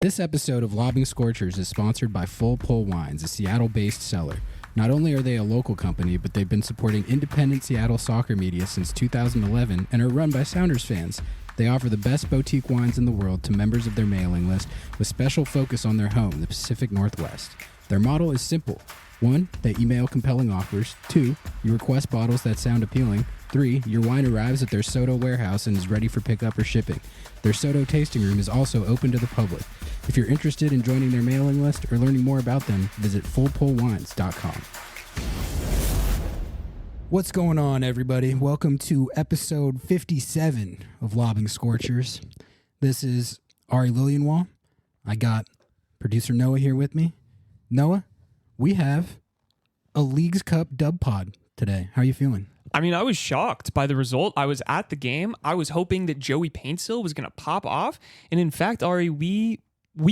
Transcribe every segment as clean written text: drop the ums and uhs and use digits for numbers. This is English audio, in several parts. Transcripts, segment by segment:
This episode of Lobbing Scorchers is sponsored by Full Pull Wines, a Seattle-based seller. Not only are they a local company, but they've been supporting independent Seattle soccer media since 2011 and are run by Sounders fans. They offer the best boutique wines in the world to members of their mailing list with special focus on their home, the Pacific Northwest. Their model is simple. 1, they email compelling offers. 2, you request bottles that sound appealing. 3, your wine arrives at their Soto warehouse and is ready for pickup or shipping. Their Soto tasting room is also open to the public. If you're interested in joining their mailing list or learning more about them, visit fullpullwines.com. What's going on, everybody? Welcome to episode 57 of Lobbing Scorchers. This is Ari Lillianwall. I got producer Noah here with me. Noah, we have a Leagues Cup dub pod today. How are you feeling? I mean, I was shocked by the result. I was at the game. I was hoping that Joey Paintsill was going to pop off. And in fact, Ari, we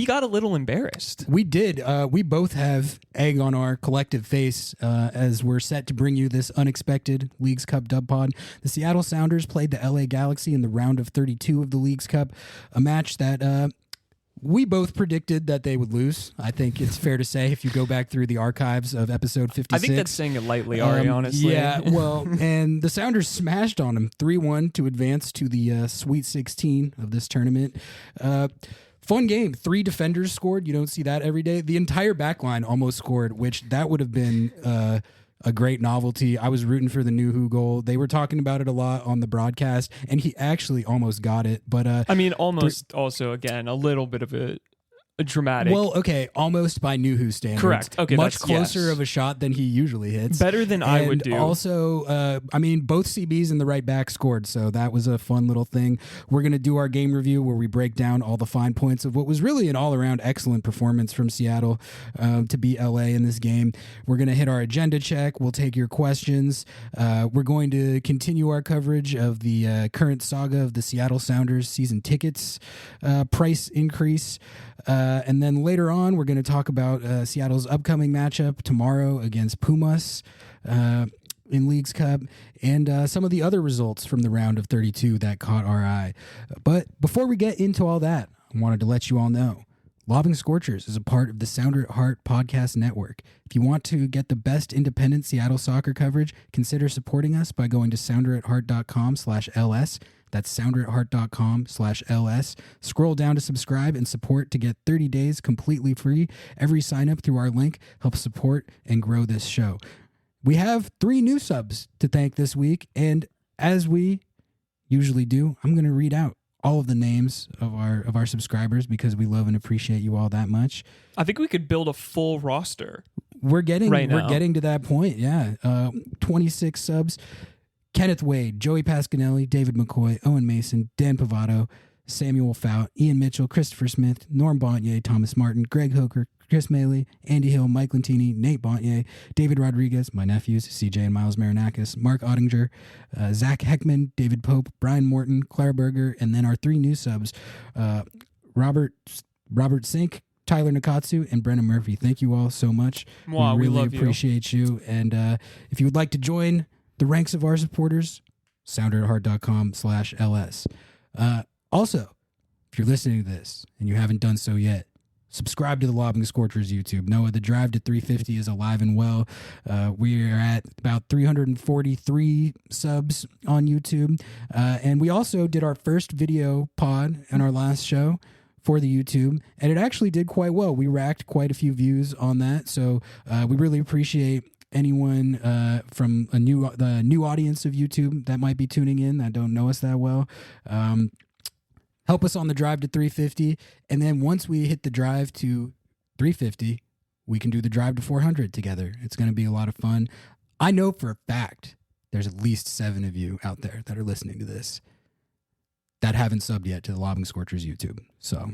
got a little embarrassed. We did. We both have egg on our collective face as we're set to bring you this unexpected Leagues Cup dub pod. The Seattle Sounders played the LA Galaxy in the round of 32 of the Leagues Cup, a match that we both predicted that they would lose. I think it's fair to say if you go back through the archives of episode 56. I think that's saying it lightly, Ari, honestly. Yeah, well, and the Sounders smashed on them 3-1 to advance to the Sweet 16 of this tournament. Fun game. 3 defenders scored. You don't see that every day. The entire back line almost scored, which that would have been a great novelty. I was rooting for the Nuhu goal. They were talking about it a lot on the broadcast, and he actually almost got it. But I mean, almost also, again, a little bit of a dramatic. Well, okay, almost by Nuhu standards. Correct. Okay, much closer of a shot than he usually hits. Better than I would do. Also, I mean, both CBs in the right back scored, so that was a fun little thing. We're going to do our game review where we break down all the fine points of what was really an all-around excellent performance from Seattle to beat LA in this game. We're going to hit our agenda check. We'll take your questions. We're going to continue our coverage of the current saga of the Seattle Sounders season tickets price increase. And then later on, we're going to talk about Seattle's upcoming matchup tomorrow against Pumas in Leagues Cup and some of the other results from the round of 32 that caught our eye. But before we get into all that, I wanted to let you all know Lobbing Scorchers is a part of the Sounder at Heart podcast network. If you want to get the best independent Seattle soccer coverage, consider supporting us by going to sounderatheart.com/LS. That's sounderatheart.com/LS. Scroll down to subscribe and support to get 30 days completely free. Every sign up through our link helps support and grow this show. We have 3 new subs to thank this week, and as we usually do, I'm going to read out all of the names of our subscribers because we love and appreciate you all that much. I think we could build a full roster. We're getting to that point. Yeah. 26 subs. Kenneth Wade, Joey Pasquinelli, David McCoy, Owen Mason, Dan Pavato, Samuel Fout, Ian Mitchell, Christopher Smith, Norm Bontier, Thomas Martin, Greg Hooker, Chris Maley, Andy Hill, Mike Lentini, Nate Bontier, David Rodriguez, my nephews, CJ and Miles Marinakis, Mark Ottinger, Zach Heckman, David Pope, Brian Morton, Claire Berger, and then our 3 new subs, Robert Sink, Tyler Nakatsu, and Brennan Murphy. Thank you all so much. Wow, we really love appreciate you. And if you would like to join the ranks of our supporters, sounderatheart.com/LS. Also, if you're listening to this and you haven't done so yet, subscribe to the Lobbing Scorchers YouTube. Noah, the drive to 350 is alive and well. We are at about 343 subs on YouTube. And we also did our first video pod in our last show for the YouTube, and it actually did quite well. We racked quite a few views on that, so we really appreciate anyone from the new audience of YouTube that might be tuning in that don't know us that well. Help us on the drive to 350, and then once we hit the drive to 350, we can do the drive to 400 together. It's going to be a lot of fun. I know for a fact there's at least 7 of you out there that are listening to this that haven't subbed yet to the Lobbing Scorchers YouTube. So,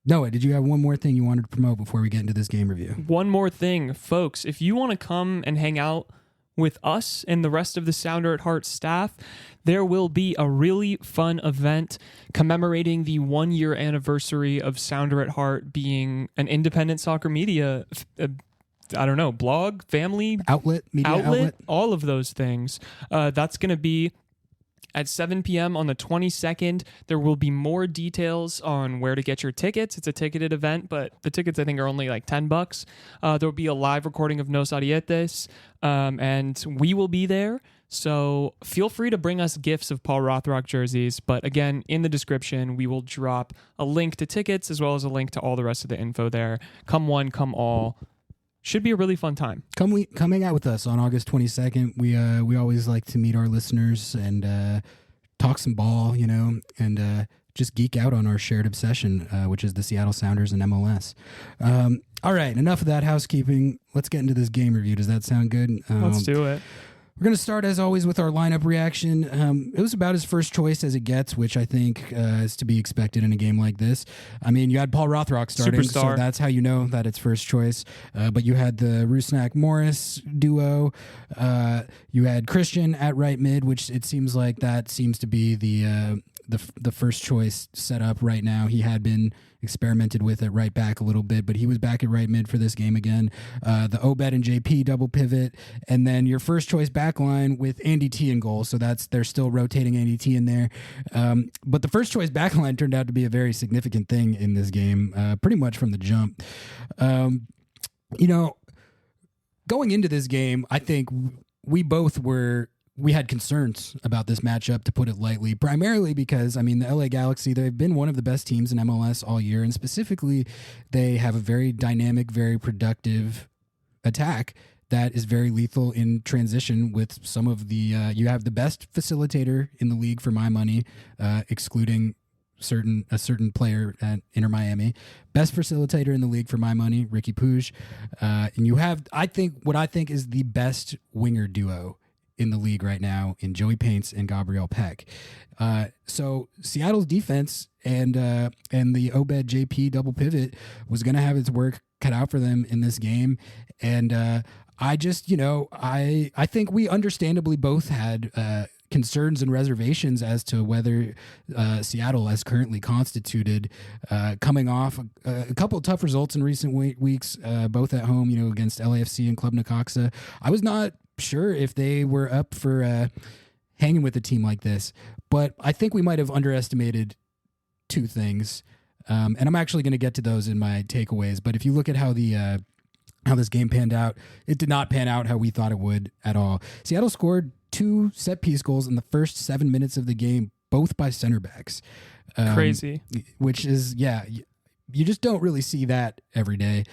Noah, did you have one more thing you wanted to promote before we get into this game review? One more thing, folks. If you want to come and hang out with us and the rest of the Sounder at Heart staff, there will be a really fun event commemorating the 1-year anniversary of Sounder at Heart being an independent soccer media, blog, family, media outlet, all of those things. That's going to be at 7 p.m. on the 22nd. There will be more details on where to get your tickets. It's a ticketed event, but the tickets I think are only like $10. There will be a live recording of Nos Arietes, and we will be there. So feel free to bring us gifts of Paul Rothrock jerseys. But again, in the description, we will drop a link to tickets as well as a link to all the rest of the info there. Come one, come all. Should be a really fun time. Come hang out with us on August 22nd. We always like to meet our listeners and talk some ball, and just geek out on our shared obsession, which is the Seattle Sounders and MLS. All right, enough of that housekeeping. Let's get into this game review. Does that sound good? Let's do it. We're going to start, as always, with our lineup reaction. It was about as first choice as it gets, which I think is to be expected in a game like this. I mean, you had Paul Rothrock starting, Superstar. so that's how you know that it's first choice. But you had the Rusnak-Morris duo. You had Christian at right mid, which it seems like that seems to be the first choice setup right now. He had been experimented with at right back a little bit, but he was back at right mid for this game again. The Obed and JP double pivot, and then your first choice back line with Andy T in goal. So they're still rotating Andy T in there. But the first choice back line turned out to be a very significant thing in this game, pretty much from the jump. Going into this game, I think we had concerns about this matchup, to put it lightly, primarily because, the LA Galaxy, they've been one of the best teams in MLS all year, and specifically, they have a very dynamic, very productive attack that is very lethal in transition with some of the, you have the best facilitator in the league for my money, excluding a certain player at Inter Miami, best facilitator in the league for my money, Ricky Puig, and you have, what I think is the best winger duo in the league right now in Joey Paints and Gabriel Peck. So Seattle's defense and the Obed JP double pivot was going to have its work cut out for them in this game. And I think we understandably both had concerns and reservations as to whether Seattle, as currently constituted, coming off a couple of tough results in recent weeks, both at home, against LAFC and Club Necaxa. I was not sure if they were up for hanging with a team like this, but I think we might have underestimated two things, and I'm actually going to get to those in my takeaways. But if you look at how this game panned out, it did not pan out how we thought it would at all. Seattle scored 2 set-piece goals in the first 7 minutes of the game, both by center backs. Crazy. Which is, you just don't really see that every day.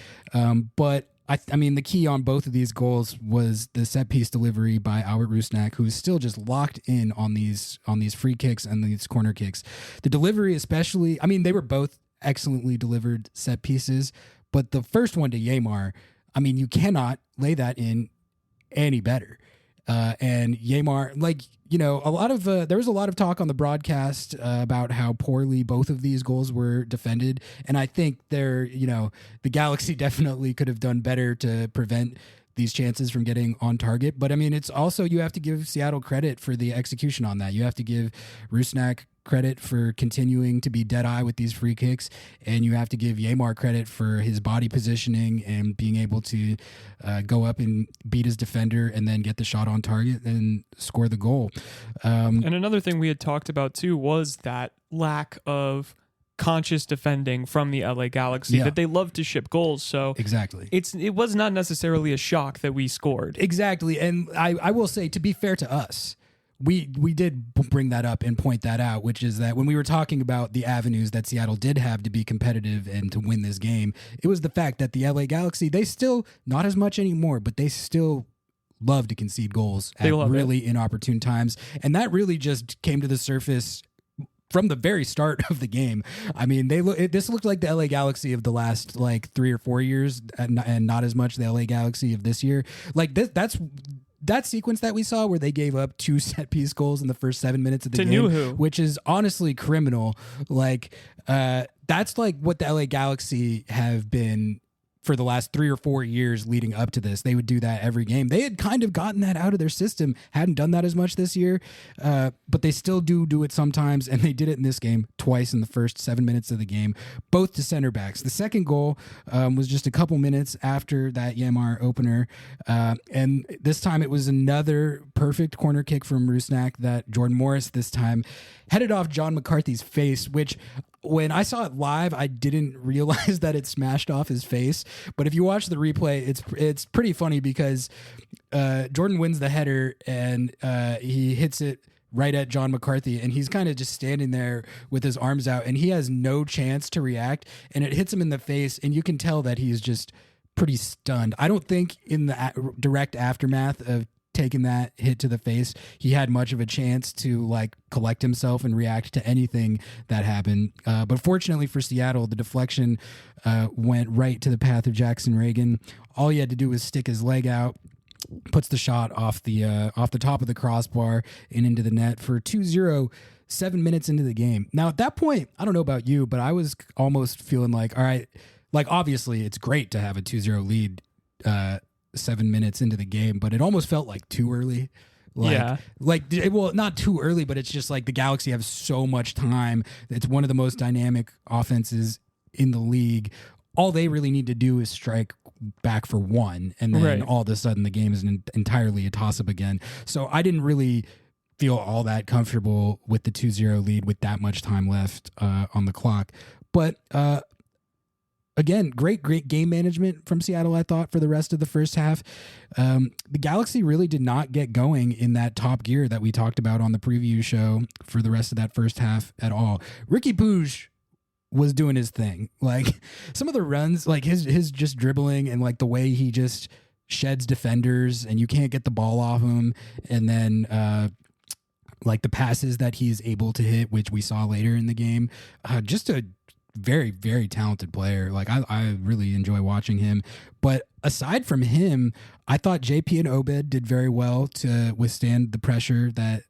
But the key on both of these goals was the set piece delivery by Albert Rusnak, who's still just locked in on these free kicks and these corner kicks. The delivery, especially, they were both excellently delivered set pieces, but the first one to Yeimar, you cannot lay that in any better. And Yeimar, there was a lot of talk on the broadcast about how poorly both of these goals were defended. And I think the Galaxy definitely could have done better to prevent these chances from getting on target. But it's also, you have to give Seattle credit for the execution on that. You have to give Rusnak credit for continuing to be dead eye with these free kicks, and you have to give Yeimar credit for his body positioning and being able to go up and beat his defender and then get the shot on target and score the goal. And another thing we had talked about too was that lack of conscious defending from the LA Galaxy, that they love to ship goals. So exactly, it was not necessarily a shock that we scored. Exactly, and I will say, to be fair to us, we did bring that up and point that out, which is that when we were talking about the avenues that Seattle did have to be competitive and to win this game, it was the fact that the LA Galaxy, they still, not as much anymore, but they still love to concede goals at really inopportune times. And that really just came to the surface from the very start of the game. This looked like the LA Galaxy of the last 3 or 4 years, and not as much the LA Galaxy of this year. That's that sequence that we saw where they gave up 2 set piece goals in the first 7 minutes of the game, which is honestly criminal. That's what the LA Galaxy have been for the last 3 or 4 years leading up to this. They would do that every game. They had kind of gotten that out of their system, hadn't done that as much this year, but they still do it sometimes, and they did it in this game twice in the first 7 minutes of the game, both to center backs. The second goal was just a couple minutes after that Yamar opener, and this time it was another perfect corner kick from Rusnak that Jordan Morris this time headed off John McCarthy's face, which when I saw it live, I didn't realize that it smashed off his face. But if you watch the replay, it's pretty funny because Jordan wins the header and he hits it right at John McCarthy, and he's kind of just standing there with his arms out, and he has no chance to react, and it hits him in the face, and you can tell that he's just pretty stunned. I don't think in the direct aftermath of taking that hit to the face, he had much of a chance to like collect himself and react to anything that happened. But fortunately for Seattle, the deflection went right to the path of Jackson Reagan. All he had to do was stick his leg out, puts the shot off the top of the crossbar and into the net for 2-0 7 minutes into the game. Now at that point, I don't know about you, but I was almost feeling like, all right, like obviously it's great to have a 2-0 lead 7 minutes into the game, but it almost felt like too early. Well, not too early, but it's just like the Galaxy have so much time. It's one of the most dynamic offenses in the league. All they really need to do is strike back for one, and then all of a sudden the game is entirely a toss-up again. So I didn't really feel all that comfortable with the 2-0 lead with that much time left on the clock. But again, great game management from Seattle, I thought, for the rest of the first half. The Galaxy really did not get going in that top gear that we talked about on the preview show for the rest of that first half at all. Ricky Puig was doing his thing. Like some of the runs, like his just dribbling and like the way he just sheds defenders and you can't get the ball off him. And then like the passes that he's able to hit, which we saw later in the game, just a very, very talented player. Like I really enjoy watching him. But aside from him, I thought JP and Obed did very well to withstand the pressure that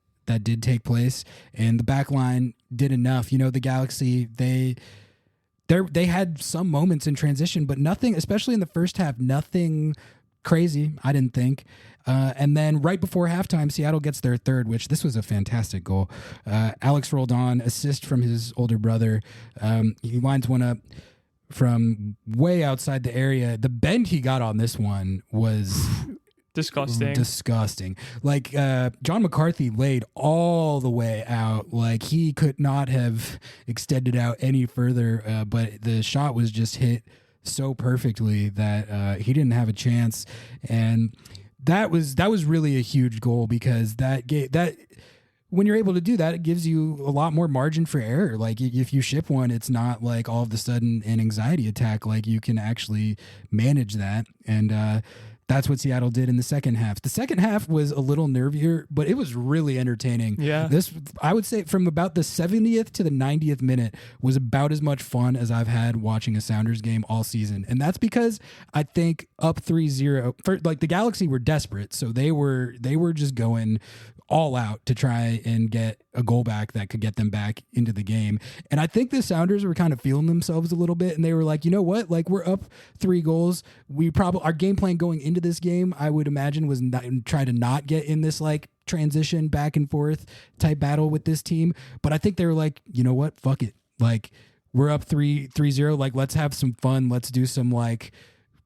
did take place, and the back line did enough. You know, the Galaxy, they had some moments in transition, but nothing, especially in the first half, nothing crazy, I didn't think. And then right before halftime, Seattle gets their third, which this was a fantastic goal. Alex Roldan, assist from his older brother. He lines one up from way outside the area. The bend he got on this one was disgusting. Like John McCarthy laid all the way out. Like he could not have extended out any further, but the shot was just hit so perfectly that he didn't have a chance. And that was really a huge goal, because that when you're able to do that, it gives you a lot more margin for error. Like if you ship one, it's not like all of a sudden an anxiety attack. Like you can actually manage that. And that's what Seattle did in the second half. The second half was a little nervier, but it was really entertaining. Yeah. This, I would say, from about the 70th to the 90th minute was about as much fun as I've had watching a Sounders game all season. And that's because I think up 3-0, for, like the Galaxy were desperate. So they were just going all out to try and get a goal back that could get them back into the game. And I think the Sounders were kind of feeling themselves a little bit, and they were like, you know what? Like, we're up 3 goals. Our game plan going into this game, I would imagine, was try to not get in this like transition back and forth type battle with this team. But I think they were like, you know what? Fuck it. Like, we're up 3-0. Like, let's have some fun. Let's do some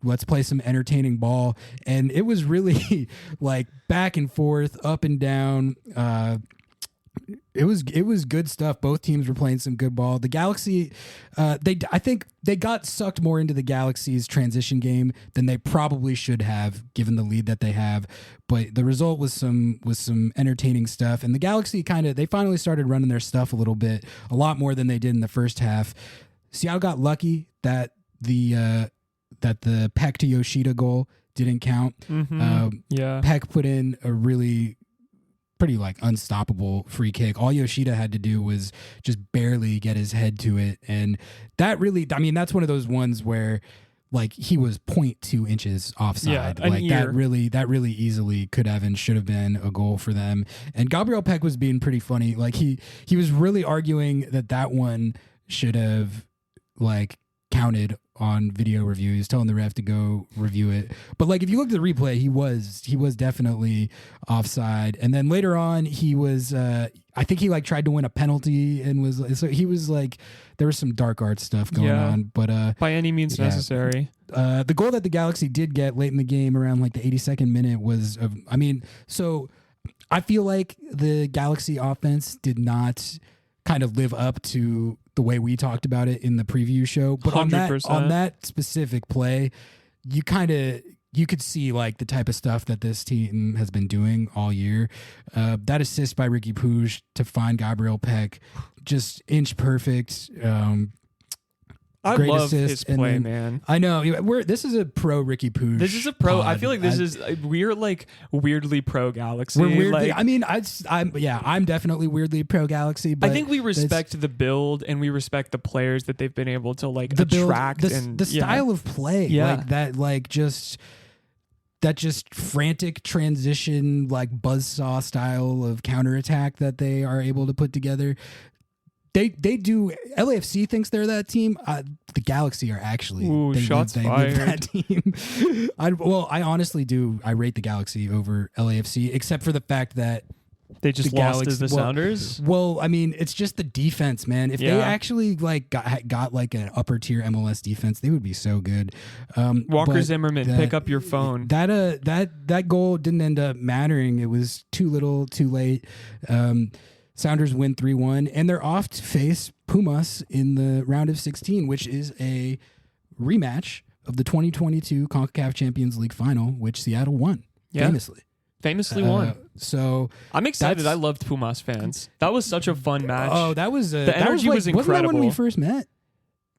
let's play some entertaining ball. And it was really like back and forth, up and down. It was good stuff. Both teams were playing some good ball. The Galaxy, I think they got sucked more into the Galaxy's transition game than they probably should have, given the lead that they have. But the result was some entertaining stuff. And the Galaxy they finally started running their stuff a little bit, a lot more than they did in the first half. Seattle got lucky that the Peck to Yoshida goal didn't count. Yeah. Peck put in a really pretty like unstoppable free kick. All Yoshida had to do was just barely get his head to it. And that really, I mean, that's one of those ones where like he was 0.2 inches offside. Yeah, like that really easily could have and should have been a goal for them. And Gabriel Peck was being pretty funny. Like he was really arguing that one should have like counted on video review. He was telling the ref to go review it. But like if you look at the replay, he was definitely offside. And then later on, he was I think he like tried to win a penalty and was so he was like there was some dark art stuff going on. But by any means necessary. The goal that the Galaxy did get late in the game around like the 82nd minute was so I feel like the Galaxy offense did not kind of live up to the way we talked about it in the preview show. But 100%. on that specific play, you could see like the type of stuff that this team has been doing all year. That assist by Ricky Puig to find Gabriel Peck, just inch perfect. I great love assist. his play, man. I know this is a pro Ricky Puig. This is a pro. pod. I feel like we're like weirdly pro Galaxy. We're weirdly. Like, I mean, I'm definitely weirdly pro Galaxy. But I think we respect the build and we respect the players that they've been able to like attract and the style of play, like that, like just frantic transition, like buzzsaw style of counterattack that they are able to put together. They do. LAFC thinks they're that team. The Galaxy are actually. Ooh, shots fired. That team. I honestly do. I rate the Galaxy over LAFC, except for the fact that they just lost as the Sounders. Well, I mean, it's just the defense, man. If they actually like got like an upper tier MLS defense, they would be so good. Walker Zimmerman, pick up your phone. That goal didn't end up mattering. It was too little, too late. Sounders win 3-1, and they're off to face Pumas in the round of 16, which is a rematch of the 2022 CONCACAF Champions League final, which Seattle won famously won. So I'm excited. I loved Pumas fans. That was such a fun match. Oh, that was the energy was incredible. Wasn't that when we first met?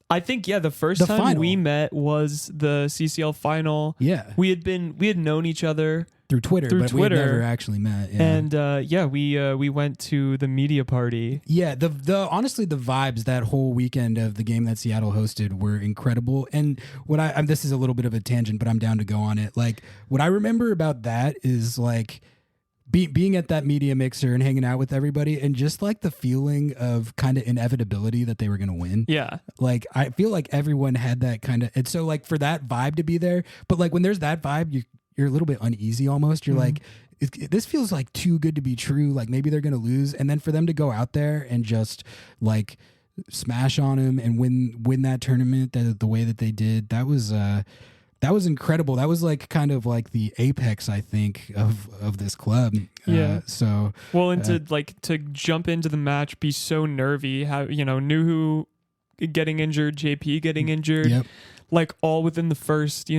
I think the first time final. we met was the CCL final. Yeah, we had known each other through Twitter, but we had never actually met. Yeah. And we went to the media party. Yeah, the honestly the vibes that whole weekend of the game that Seattle hosted were incredible. And what this is a little bit of a tangent, but I'm down to go on it. Like what I remember about that is like being at that media mixer and hanging out with everybody and just like the feeling of kind of inevitability that they were going to win. Yeah. Like I feel like everyone had that kind of, and so like for that vibe to be there, but like when there's that vibe, you're a little bit uneasy almost. You're like, this feels like too good to be true. Like maybe they're going to lose. And then for them to go out there and just like smash on him and win that tournament the way that they did, that was incredible. That was like kind of like the apex, I think, of this club. Yeah. To jump into the match, be so nervy. How Nuhu getting injured, JP getting injured, yep. Like all within the first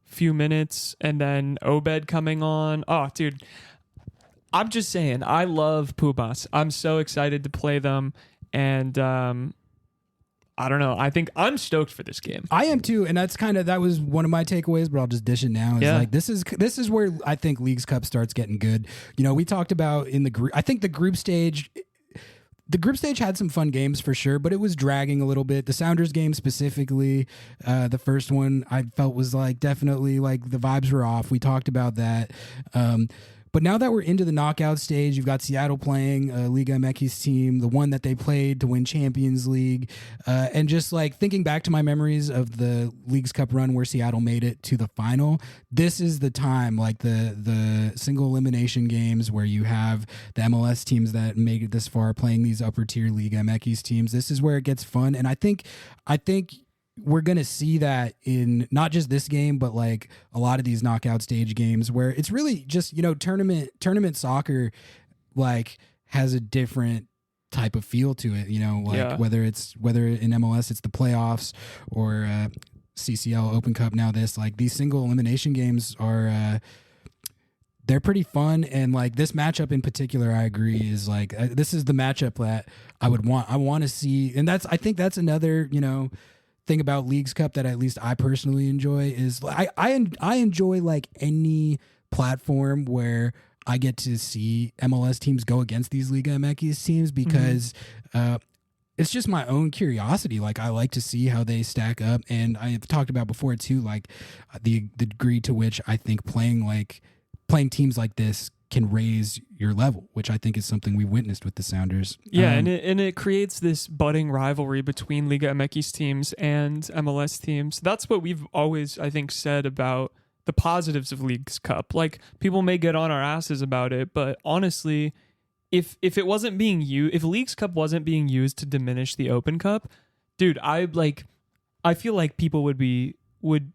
few minutes, and then Obed coming on. Oh, dude, I'm just saying, I love Pumas. I'm so excited to play them, and I don't know. I think I'm stoked for this game. I am too, and that was one of my takeaways. But I'll just dish it now. Like this is where I think Leagues Cup starts getting good. We talked about in the group. I think the group stage. The group stage had some fun games for sure, but it was dragging a little bit. The Sounders game specifically, the first one I felt was like definitely like the vibes were off. We talked about that. But now that we're into the knockout stage, you've got Seattle playing Liga MX team, the one that they played to win Champions League. And just like thinking back to my memories of the Leagues Cup run where Seattle made it to the final, this is the time, like the single elimination games where you have the MLS teams that make it this far playing these upper tier Liga MX teams. This is where it gets fun. And I think we're going to see that in not just this game, but like a lot of these knockout stage games where it's really just, tournament soccer, like has a different type of feel to it, whether in MLS, it's the playoffs or CCL Open Cup. Now these single elimination games are, they're pretty fun. And like this matchup in particular, I agree is like, this is the matchup that I want to see. And I think that's another, thing about Leagues Cup that at least I personally enjoy is I enjoy like any platform where I get to see MLS teams go against these Liga MX teams because it's just my own curiosity. Like I like to see how they stack up, and I've talked about before too, like the degree to which I think playing teams like this can raise your level, which I think is something we witnessed with the Sounders. Yeah, and it creates this budding rivalry between Liga MX teams and MLS teams. That's what we've always, I think, said about the positives of Leagues Cup. Like, people may get on our asses about it, but honestly, if it wasn't being used, if Leagues Cup wasn't being used to diminish the Open Cup, dude, I feel like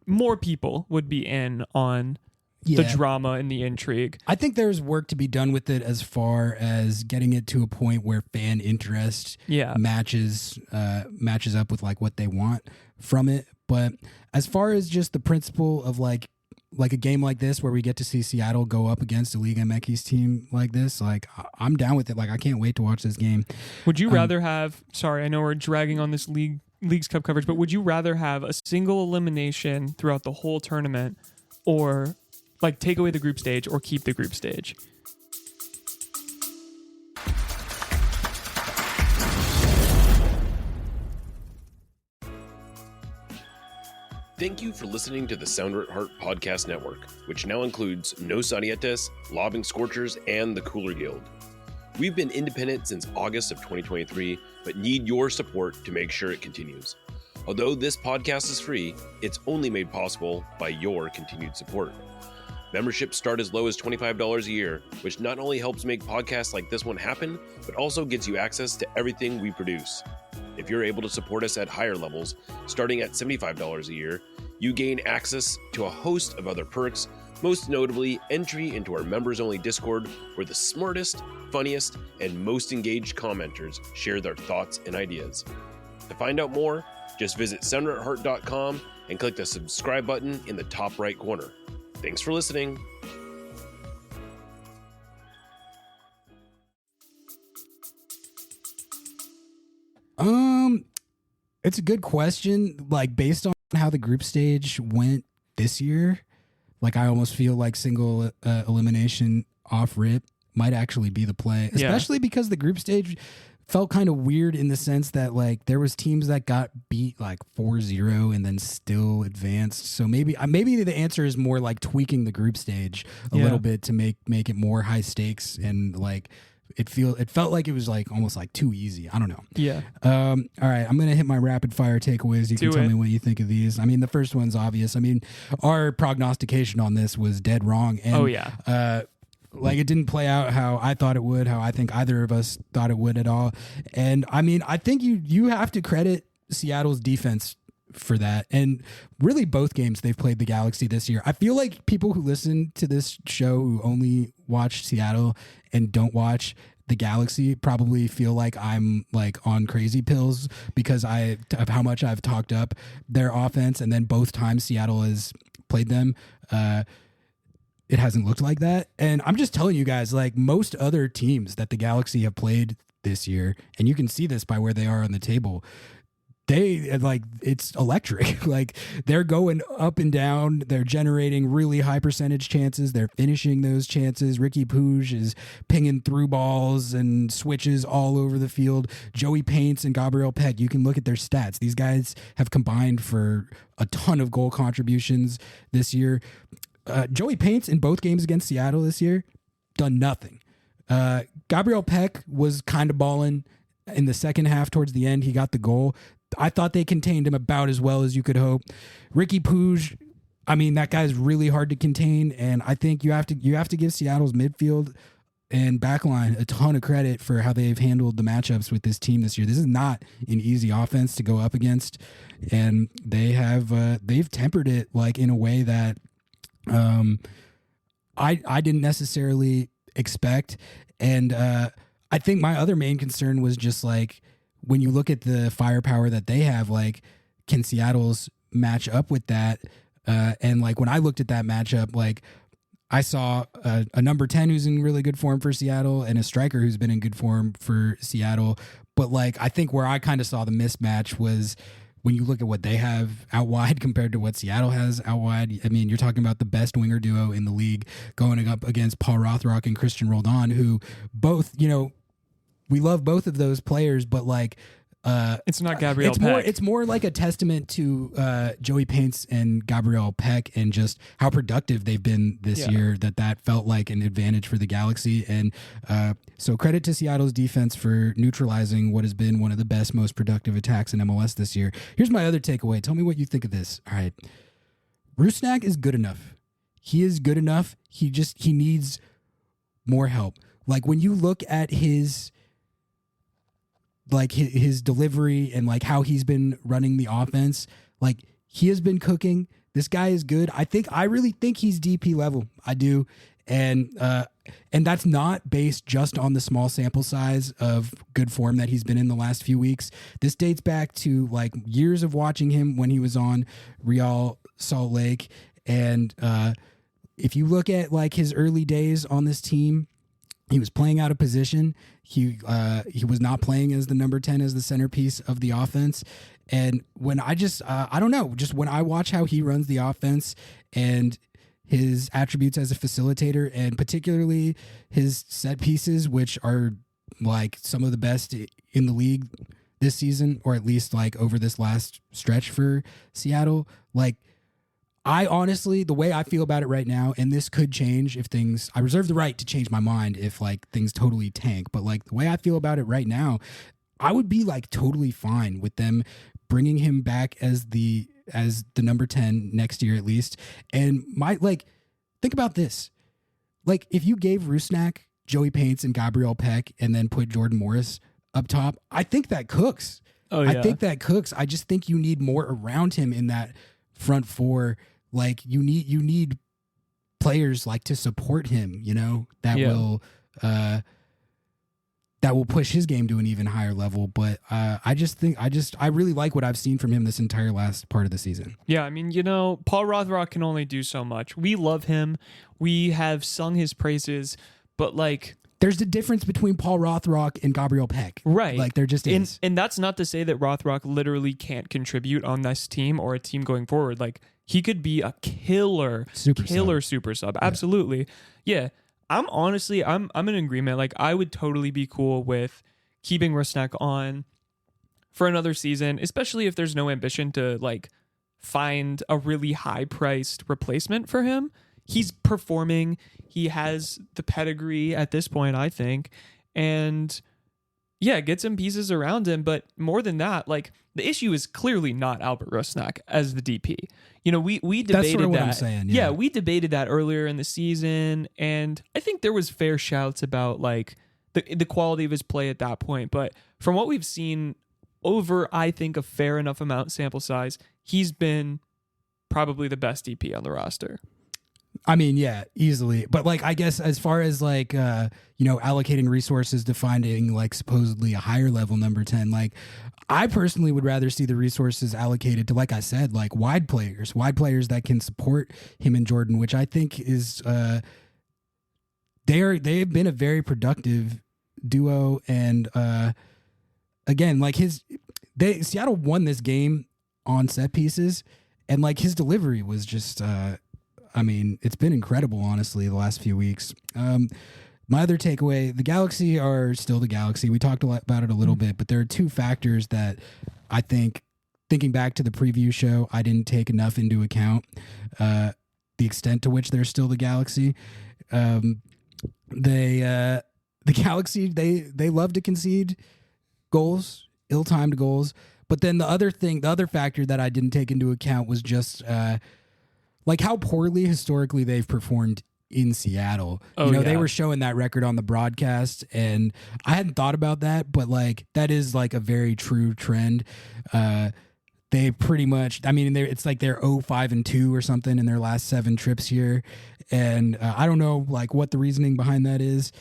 more people would be in on the drama and the intrigue. I think there's work to be done with it as far as getting it to a point where fan interest matches up with like what they want from it. But as far as just the principle of like a game like this where we get to see Seattle go up against a Liga MX team like this, like I'm down with it. Like I can't wait to watch this game. Would you rather have, sorry, I know we're dragging on this Leagues Cup coverage, but would you rather have a single elimination throughout the whole tournament, or like take away the group stage or keep the group stage? Thank you for listening to the Sounder at Heart Podcast Network, which now includes No Sadietes, Lobbing, Scorchers, and the Cooler Guild. We've been independent since August of 2023, but need your support to make sure it continues. Although this podcast is free, it's only made possible by your continued support. Memberships start as low as $25 a year, which not only helps make podcasts like this one happen, but also gets you access to everything we produce. If you're able to support us at higher levels, starting at $75 a year, you gain access to a host of other perks, most notably entry into our members-only Discord, where the smartest, funniest, and most engaged commenters share their thoughts and ideas. To find out more, just visit sounderatheart.com and click the subscribe button in the top right corner. Thanks for listening. It's a good question. Like, based on how the group stage went this year, like I almost feel like single elimination off rip might actually be the play, especially because the group stage felt kind of weird in the sense that like there was teams that got beat like 4-0 and then still advanced. So maybe the answer is more like tweaking the group stage a little bit to make it more high stakes, and like it felt like it was like almost like too easy. I don't know. Yeah. All right, I'm gonna hit my rapid fire takeaways. You can tell me what you think of these. I mean, the first one's obvious. I mean, our prognostication on this was dead wrong. And, like it didn't play out how I thought it would, how I think either of us thought it would at all. And I mean, I think you have to credit Seattle's defense for that. And really both games they've played the Galaxy this year. I feel like people who listen to this show who only watch Seattle and don't watch the Galaxy probably feel like I'm like on crazy pills because of how much I've talked up their offense. And then both times Seattle has played them, it hasn't looked like that. And I'm just telling you guys, like most other teams that the Galaxy have played this year, and you can see this by where they are on the table, they like it's electric. Like they're going up and down. They're generating really high percentage chances. They're finishing those chances. Ricky Puig is pinging through balls and switches all over the field. Joey Paints and Gabriel Peck, you can look at their stats. These guys have combined for a ton of goal contributions this year. Joey Paints in both games against Seattle this year, done nothing. Gabriel Peck was kind of balling in the second half towards the end. He got the goal. I thought they contained him about as well as you could hope. Ricky Puig, I mean, that guy's really hard to contain, and I think you have to give Seattle's midfield and backline a ton of credit for how they've handled the matchups with this team this year. This is not an easy offense to go up against, and they've tempered it like in a way that I didn't necessarily expect. And I think my other main concern was just like when you look at the firepower that they have, like can Seattle's match up with that? And like when I looked at that matchup, like I saw a number 10 who's in really good form for Seattle and a striker who's been in good form for Seattle. But like I think where I kind of saw the mismatch was when you look at what they have out wide compared to what Seattle has out wide. I mean, you're talking about the best winger duo in the league going up against Paul Rothrock and Christian Roldan, who both, you know, we love both of those players, but like It's not Gabrielle Peck. It's more like a testament to Joey Paints and Gabrielle Peck and just how productive they've been this year. That felt like an advantage for the Galaxy, and so credit to Seattle's defense for neutralizing what has been one of the best, most productive attacks in MLS this year. Here's my other takeaway. Tell me what you think of this. All right, Rusnak is good enough. He is good enough. He needs more help. Like when you look at his delivery and like how he's been running the offense, like he has been cooking. This guy is good. I really think he's DP level. I do. And that's not based just on the small sample size of good form that he's been in the last few weeks. This dates back to like years of watching him when he was on Real Salt Lake. And if you look at like his early days on this team, he was playing out of position. He was not playing as the number 10, as the centerpiece of the offense. And when I don't know, just when I watch how he runs the offense and his attributes as a facilitator, and particularly his set pieces, which are like some of the best in the league this season, or at least like over this last stretch for Seattle, like I honestly, the way I feel about it right now, and this could change if things, I reserve the right to change my mind if like things totally tank, but like the way I feel about it right now, I would be like totally fine with them bringing him back as the number 10 next year at least. And think about this. Like if you gave Rusnak, Joey Paints, and Gabrielle Peck and then put Jordan Morris up top, I think that cooks. Oh, yeah. I think that cooks. I just think you need more around him in that front four. Like you need players like to support him, you know, that will push his game to an even higher level. But I really like what I've seen from him this entire last part of the season. Yeah, I mean, you know, Paul Rothrock can only do so much. We love him. We have sung his praises, but like there's a difference between Paul Rothrock and Gabrielle Peck. Right. Like there just is. And that's not to say that Rothrock literally can't contribute on this team or a team going forward. Like he could be a killer super sub. Absolutely. Yeah. I'm in agreement. Like I would totally be cool with keeping Rusnak on for another season, especially if there's no ambition to like find a really high priced replacement for him. He's performing. He has the pedigree at this point, I think. And yeah, get some pieces around him. But more than that, like the issue is clearly not Albert Rusnak as the DP. You know, we debated That's sort of what that. I'm saying, yeah, we debated that earlier in the season, and I think there was fair shouts about like the quality of his play at that point. But from what we've seen over, I think a fair enough amount sample size, he's been probably the best DP on the roster. I mean, yeah, easily. But like, I guess as far as like, allocating resources to finding like supposedly a higher level number 10, like I personally would rather see the resources allocated to, like I said, like wide players that can support him and Jordan, which I think is, they've been a very productive duo. And, again, like Seattle won this game on set pieces, and like his delivery was just, I mean, it's been incredible, honestly, the last few weeks. My other takeaway, the Galaxy are still the Galaxy. We talked about it a little bit, but there are two factors that I think, thinking back to the preview show, I didn't take enough into account. The extent to which they're still the Galaxy. The Galaxy, they love to concede goals, ill-timed goals. But then the other factor that I didn't take into account was just like how poorly historically they've performed in Seattle. They were showing that record on the broadcast, and I hadn't thought about that, but like that is like a very true trend. They pretty much, I mean, it's like they're 0-5-2 or something in their last 7 trips here. And I don't know like what the reasoning behind that is.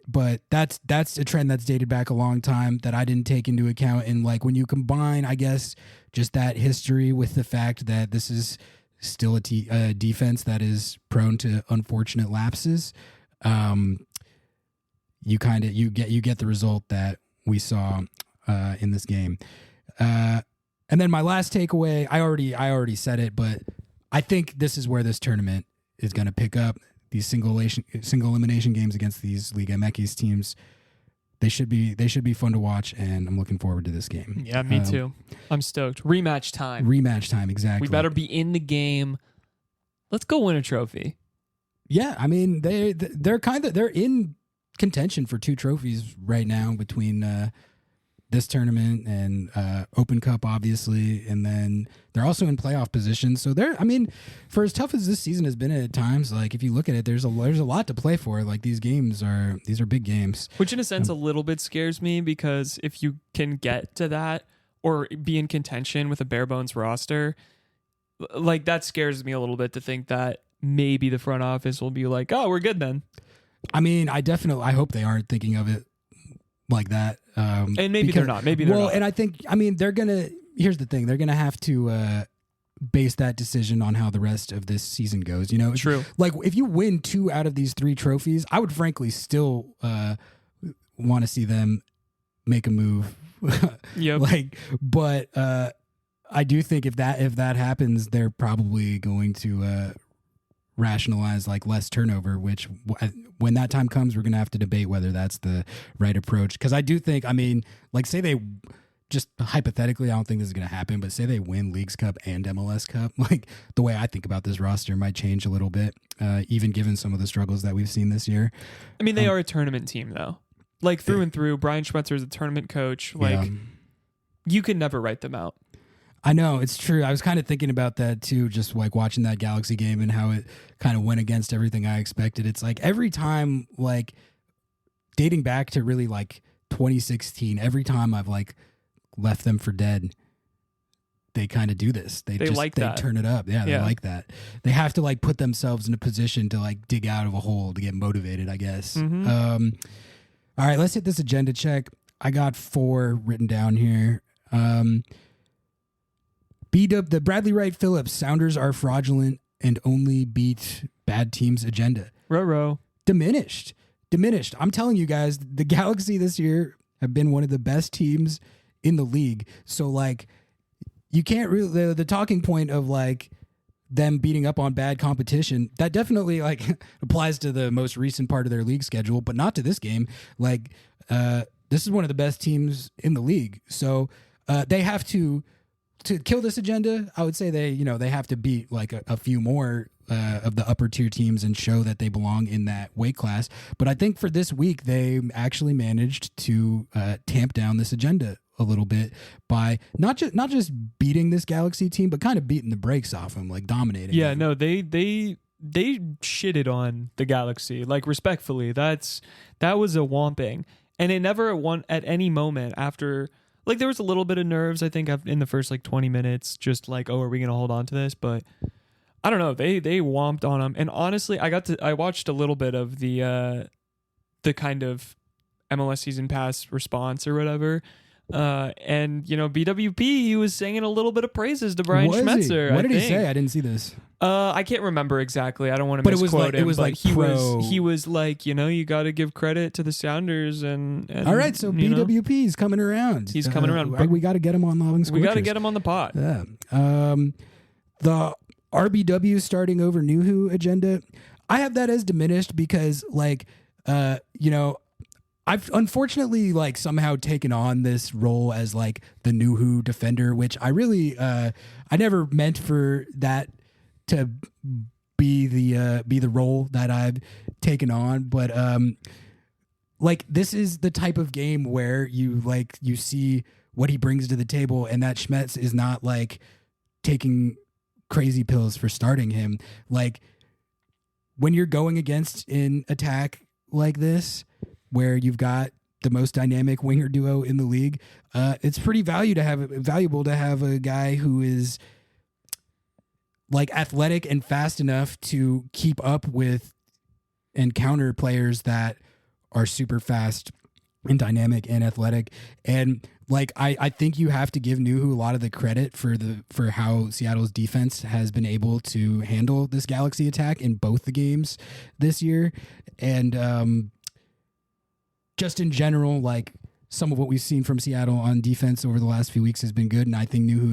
But that's a trend that's dated back a long time that I didn't take into account. And like when you combine, I guess, just that history with the fact that this is still a defense that is prone to unfortunate lapses, you get the result that we saw in this game. And then my last takeaway, I already said it, but I think this is where this tournament is going to pick up. These single elimination games against these Liga MX teams they should be fun to watch, and I'm looking forward to this game. Yeah, me too. I'm stoked. Rematch time. Rematch time, exactly. We better be in the game. Let's go win a trophy. Yeah, I mean they're in contention for 2 trophies right now between this tournament and Open Cup, obviously, and then they're also in playoff position. So I mean, for as tough as this season has been at times, like if you look at it, there's a lot to play for. Like these are big games, which in a sense a little bit scares me, because if you can get to that or be in contention with a bare bones roster, like that scares me a little bit to think that maybe the front office will be like, oh, we're good then. I mean, I hope they aren't thinking of it like that. And maybe they're not. Maybe they're not. And I think, I mean, here's the thing. They're going to have to base that decision on how the rest of this season goes. You know, true. Like if you win 2 out of these 3 trophies, I would frankly still want to see them make a move. Yep. But I do think if that happens, they're probably going to rationalize like less turnover, which when that time comes, we're going to have to debate whether that's the right approach. Because I do think, I mean, like say they just hypothetically, I don't think this is going to happen, but say they win Leagues Cup and MLS Cup, like the way I think about this roster might change a little bit, even given some of the struggles that we've seen this year. I mean, they are a tournament team though, like through and through. Brian Schmetzer is a tournament coach. Like you can never write them out. I know, it's true. I was kind of thinking about that too, just like watching that Galaxy game and how it kind of went against everything I expected. It's like every time, like dating back to really like 2016, every time I've like left them for dead, they kind of do this. They turn it up. Yeah, they like that. They have to like put themselves in a position to like dig out of a hole to get motivated, I guess. Mm-hmm. All right, let's hit this agenda check. I got 4 written down here. The Bradley Wright Phillips Sounders are fraudulent and only beat bad teams agenda. Row. Diminished. I'm telling you guys, the Galaxy this year have been one of the best teams in the league. So like you can't really, the talking point of like them beating up on bad competition, that definitely like applies to the most recent part of their league schedule, but not to this game. Like this is one of the best teams in the league. So they have to kill this agenda. I would say they have to beat like a few more of the upper tier teams and show that they belong in that weight class. But I think for this week, they actually managed to tamp down this agenda a little bit by not just beating this Galaxy team, but kind of beating the brakes off them, like dominating. Yeah, them. no, they shitted on the Galaxy, like respectfully. That was a whomping, and it never at any moment after. Like there was a little bit of nerves, I think, in the first like 20 minutes, just like, oh, are we gonna hold on to this? But I don't know. They whomped on them, and honestly, I watched a little bit of the kind of MLS season pass response or whatever, and BWP, he was singing a little bit of praises to Brian Schmetzer. What did he say? I didn't see this. I can't remember exactly. I don't want to misquote him. He was like, you got to give credit to the Sounders and all right. So BWP is coming around. He's coming around. We got to get him on Lobbing Scorchers. We got to get him on the pot. Yeah. The RBW starting over Nuhu agenda, I have that as diminished because I've unfortunately like somehow taken on this role as like the Nuhu defender, which I really I never meant for that to be the role that I've taken on, but like this is the type of game where you see what he brings to the table, and that Schmetz is not like taking crazy pills for starting him. Like when you're going against an attack like this, where you've got the most dynamic winger duo in the league, it's pretty valuable to have a guy who is like athletic and fast enough to keep up with and counter players that are super fast and dynamic and athletic. And like I think you have to give Nuhu a lot of the credit for how Seattle's defense has been able to handle this Galaxy attack in both the games this year. And just in general, like some of what we've seen from Seattle on defense over the last few weeks has been good, and I think Nuhu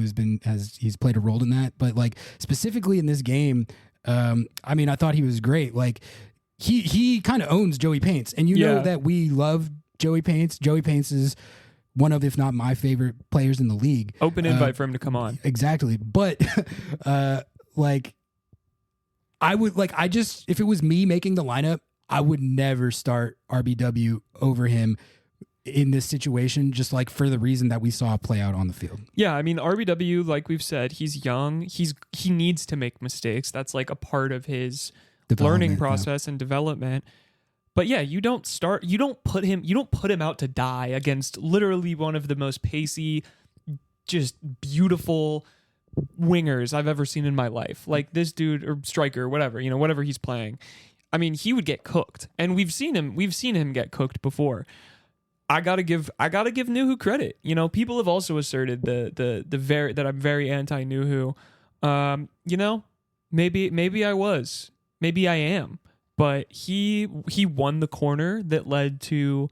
he's played a role in that. But like specifically in this game, I thought he was great. Like he kind of owns Joey Paints, and know that we love Joey Paints. Joey Paints is one of, if not my favorite players in the league. Open invite for him to come on. Exactly. But like I would like I just if it was me making the lineup, I would never start RBW over him in this situation, just like for the reason that we saw play out on the field. Yeah, I mean RBW, like we've said, he's young. He needs to make mistakes. That's like a part of his learning process and development. But yeah, you don't put him out to die against literally one of the most pacey, just beautiful wingers I've ever seen in my life. Like this dude, or striker, whatever he's playing. I mean, he would get cooked. And we've seen him get cooked before. I gotta give Nuhu credit. People have also asserted that I'm very anti Nuhu. Maybe I was. Maybe I am. But he won the corner that led to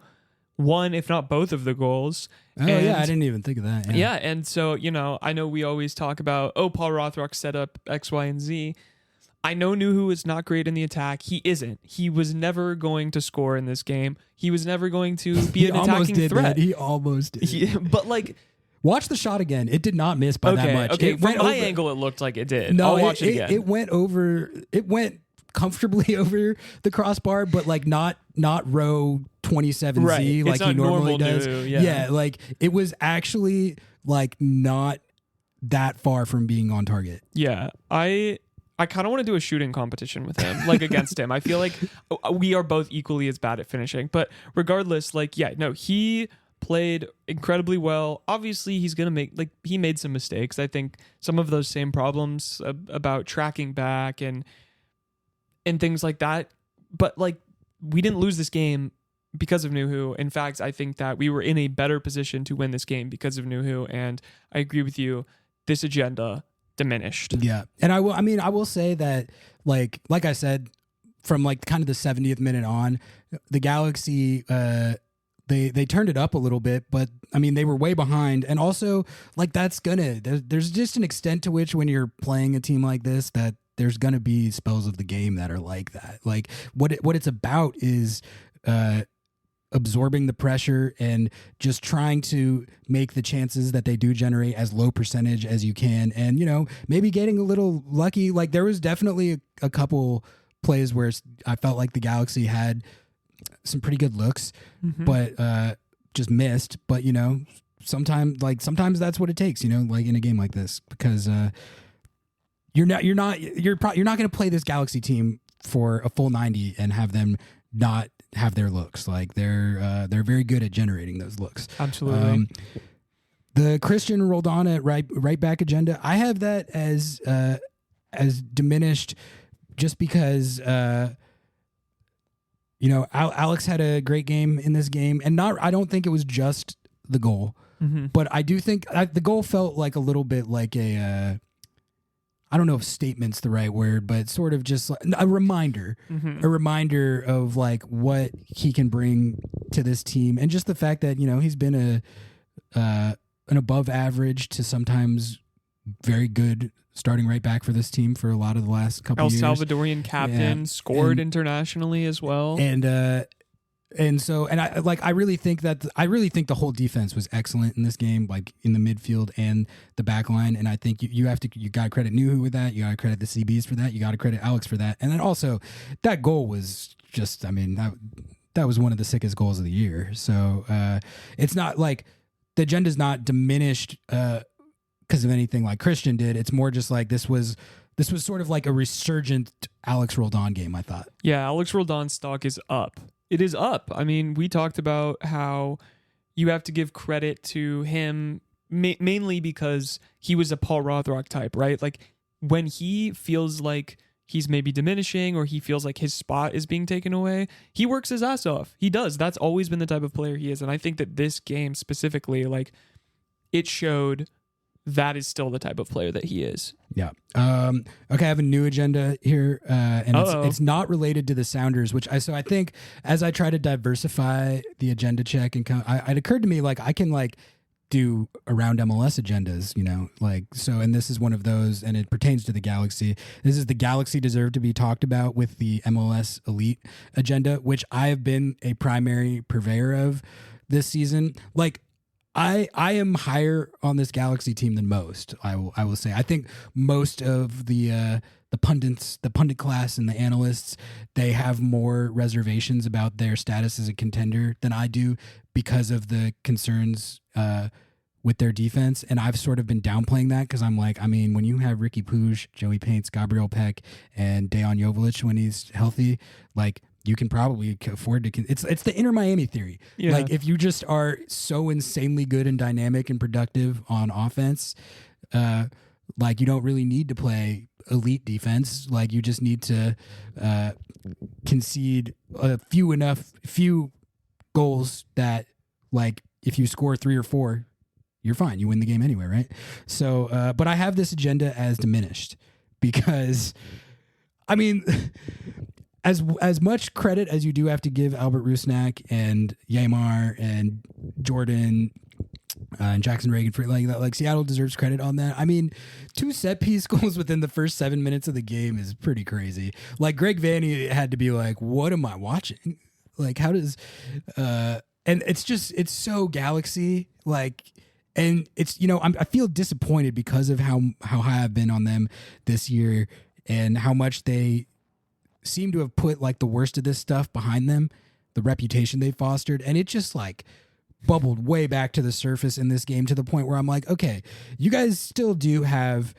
one, if not both, of the goals. Oh, yeah, I didn't even think of that. Yeah, and so, I know we always talk about, Paul Rothrock set up X, Y, and Z. I know Nuhu is not great in the attack. He isn't. He was never going to score in this game. He was never going to be an attacking threat. Man. He almost did. But, like... Watch the shot again. It did not miss by that much. Okay, from my angle, it looked like it did. No, I'll watch it again. It went comfortably over the crossbar, but like not row 27Z right. like he normally does. Yeah, like it was actually like not that far from being on target. Yeah, I kind of want to do a shooting competition with him, like against him. I feel like we are both equally as bad at finishing, but regardless, like he played incredibly well. Obviously, he's gonna he made some mistakes. I think some of those same problems about tracking back and things like that. But like we didn't lose this game because of Nuhu. In fact, I think that we were in a better position to win this game because of Nuhu. And I agree with you. This agenda diminished. Yeah. And I will say that like I said, from like kind of the 70th minute on, the Galaxy, they turned it up a little bit, but I mean, they were way behind. And also like there's just an extent to which when you're playing a team like this, that there's going to be spells of the game that are like that. Like what it's about is absorbing the pressure and just trying to make the chances that they do generate as low percentage as you can. And, maybe getting a little lucky. Like there was definitely a couple plays where I felt like the Galaxy had some pretty good looks, but just missed. But, sometimes that's what it takes, like in a game like this, because you're not going to play this Galaxy team for a full 90 and have them not have their looks. Like they're very good at generating those looks. Absolutely. The Christian Roldan at right back agenda, I have that as diminished just because Alex had a great game in this game, and I don't think it was just the goal, but I do think the goal felt like a little bit like I don't know if statement's the right word, but sort of just like a reminder of like what he can bring to this team. And just the fact that, he's been an above average to sometimes very good starting right back for this team for a lot of the last couple years. El Salvadorian captain, scored internationally as well. I really think the whole defense was excellent in this game, like in the midfield and the back line. And I think you got to credit Nuhu with that. You got to credit the CBs for that. You got to credit Alex for that. And then also that goal was just, that was one of the sickest goals of the year. So it's not like the agenda's not diminished because of anything like Christian did. It's more just like this was sort of like a resurgent Alex Roldan game, I thought. Yeah, Alex Roldan's stock is up. It is up. I mean, we talked about how you have to give credit to him mainly because he was a Paul Rothrock type, right? Like when he feels like he's maybe diminishing or he feels like his spot is being taken away, he works his ass off. He does. That's always been the type of player he is. And I think that this game specifically, like it showed that is still the type of player that he is. Yeah. Okay, I have a new agenda here, and it's not related to the Sounders, I think as I try to diversify the agenda check, and it occurred to me like I can like do around MLS agendas, like, so, and this is one of those, and it pertains to the Galaxy. This is the Galaxy deserve to be talked about with the MLS Elite agenda, which I have been a primary purveyor of this season. Like, I am higher on this Galaxy team than most. I will say. I think most of the pundits, the pundit class, and the analysts, they have more reservations about their status as a contender than I do because of the concerns with their defense. And I've sort of been downplaying that because I'm like, I mean, when you have Ricky Puig, Joey Paints, Gabriel Peck, and Dejan Joveljic when he's healthy, like, you can probably afford to. It's the Inter Miami theory. Yeah. Like, if you just are so insanely good and dynamic and productive on offense, like, you don't really need to play elite defense. Like, you just need to concede a few goals that, like, if you score 3 or 4, you're fine. You win the game anyway, right? So, but I have this agenda as diminished because, I mean. As much credit as you do have to give Albert Rusnak and Yamar and Jordan and Jackson Reagan for like that, like, Seattle deserves credit on that. I mean, 2 set piece goals within the first 7 minutes of the game is pretty crazy. Like, Greg Vanney had to be like, "What am I watching? Like, how does?" And it's so Galaxy, like. And it's, I feel disappointed because of how high I've been on them this year and how much they seem to have put, like, the worst of this stuff behind them, the reputation they fostered, and it just, like, bubbled way back to the surface in this game to the point where I'm like, okay, you guys still do have,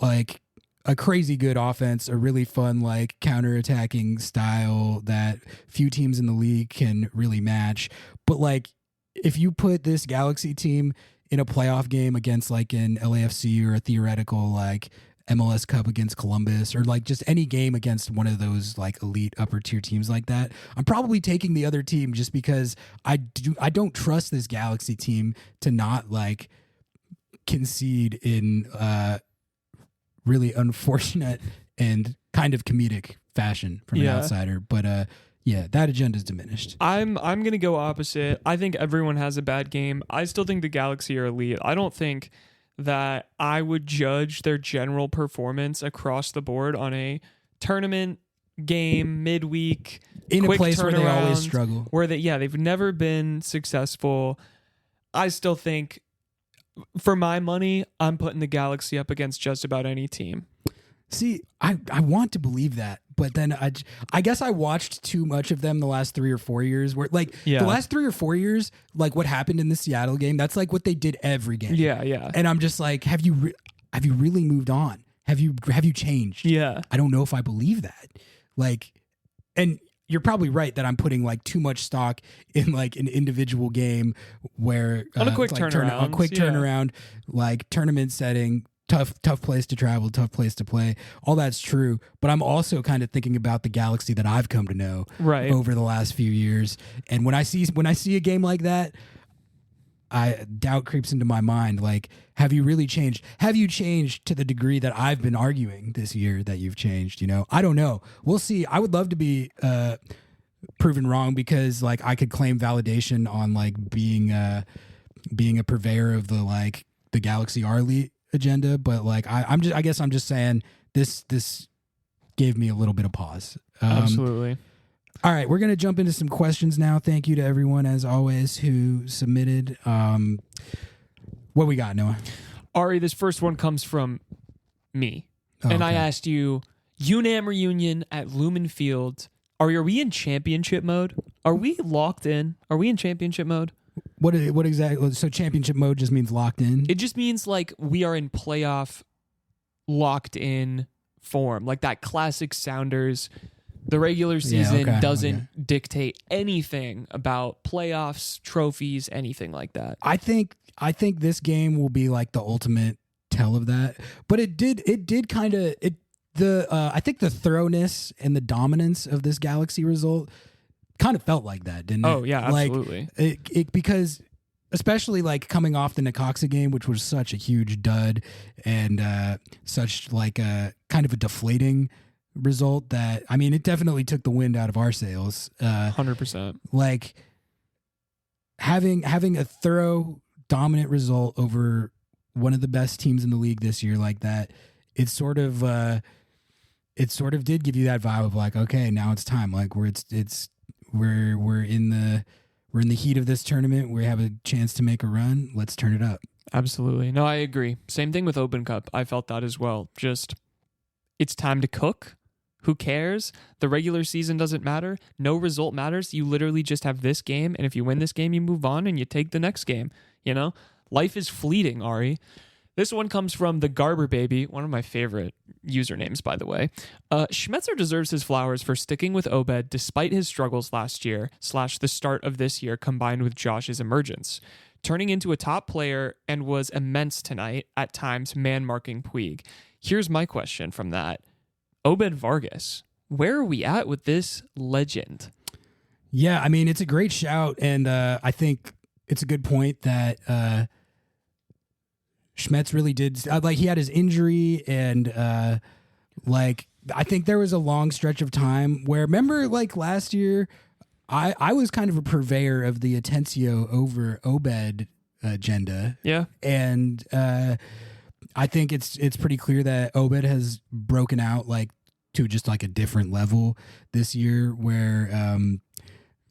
like, a crazy good offense, a really fun, like, counterattacking style that few teams in the league can really match, but, like, if you put this Galaxy team in a playoff game against, like, an LAFC or a theoretical, like, MLS Cup against Columbus, or, like, just any game against one of those, like, elite upper tier teams like that, I'm probably taking the other team just because I don't trust this Galaxy team to not, like, concede in really unfortunate and kind of comedic fashion from an outsider. But yeah, that agenda's diminished. I'm gonna go opposite. I think everyone has a bad game. I still think the Galaxy are elite. I don't think that I would judge their general performance across the board on a tournament game, midweek, in a place where they always turnaround, struggle. where they've never been successful. I still think, for my money, I'm putting the Galaxy up against just about any team. See, I want to believe that, but then I guess I watched too much of them the last 3 or 4 years. Where, like, the last 3 or 4 years, like, what happened in the Seattle game, that's like what they did every game. Yeah. And I'm just like, have you really moved on? Have you changed? Yeah. I don't know if I believe that. Like, and you're probably right that I'm putting, like, too much stock in, like, an individual game where on a quick turnaround, like, tournament setting. Tough place to travel, tough place to play. All that's true, but I'm also kind of thinking about the Galaxy that I've come to know over the last few years. And when I see a game like that, doubt creeps into my mind. Like, have you really changed? Have you changed to the degree that I've been arguing this year that you've changed? I don't know. We'll see. I would love to be proven wrong because, like, I could claim validation on, like, being a purveyor of the Galaxy R Elite agenda, but, like, I guess I'm just saying this gave me a little bit of pause. Absolutely. All right, we're gonna jump into some questions now. Thank you to everyone, as always, who submitted. What we got, Noah? Ari, this first one comes from me, and I asked you, UNAM reunion at Lumen Field. Ari, are we in championship mode? Are we locked in? Are we in championship mode? What exactly? So championship mode just means locked in? It just means, like, we are in playoff locked in form. Like that classic Sounders. The regular season doesn't dictate anything about playoffs, trophies, anything like that. I think this game will be, like, the ultimate tell of that. But it did kind of I think the thoroughness and the dominance of this Galaxy result kind of felt like that, didn't it? Oh yeah, absolutely. Like, because especially, like, coming off the Necaxa game, which was such a huge dud and such, like, a kind of a deflating result that, I mean, it definitely took the wind out of our sails. 100%. Like, having a thorough, dominant result over one of the best teams in the league this year like that, it sort of did give you that vibe of like, okay, now it's time. Like we're in the heat of this tournament. We have a chance to make a run. Let's turn it up. Absolutely. No, I agree. Same thing with Open Cup. I felt that as well. Just, it's time to cook. Who cares? The regular season doesn't matter. No result matters. You literally just have this game, and if you win this game, you move on and you take the next game. You know? Life is fleeting, Ari. This one comes from the Garber Baby, one of my favorite usernames, by the way. Schmetzer deserves his flowers for sticking with Obed despite his struggles last year / the start of this year combined with Josh's emergence. Turning into a top player and was immense tonight, at times man-marking Puig. Here's my question from that. Obed Vargas, where are we at with this legend? Yeah, I mean, it's a great shout, and I think it's a good point that Schmetz really did. Like, he had his injury, and I think there was a long stretch of time where, remember, like last year, I was kind of a purveyor of the Atencio over Obed agenda. Yeah. And I think it's pretty clear that Obed has broken out like to just like a different level this year where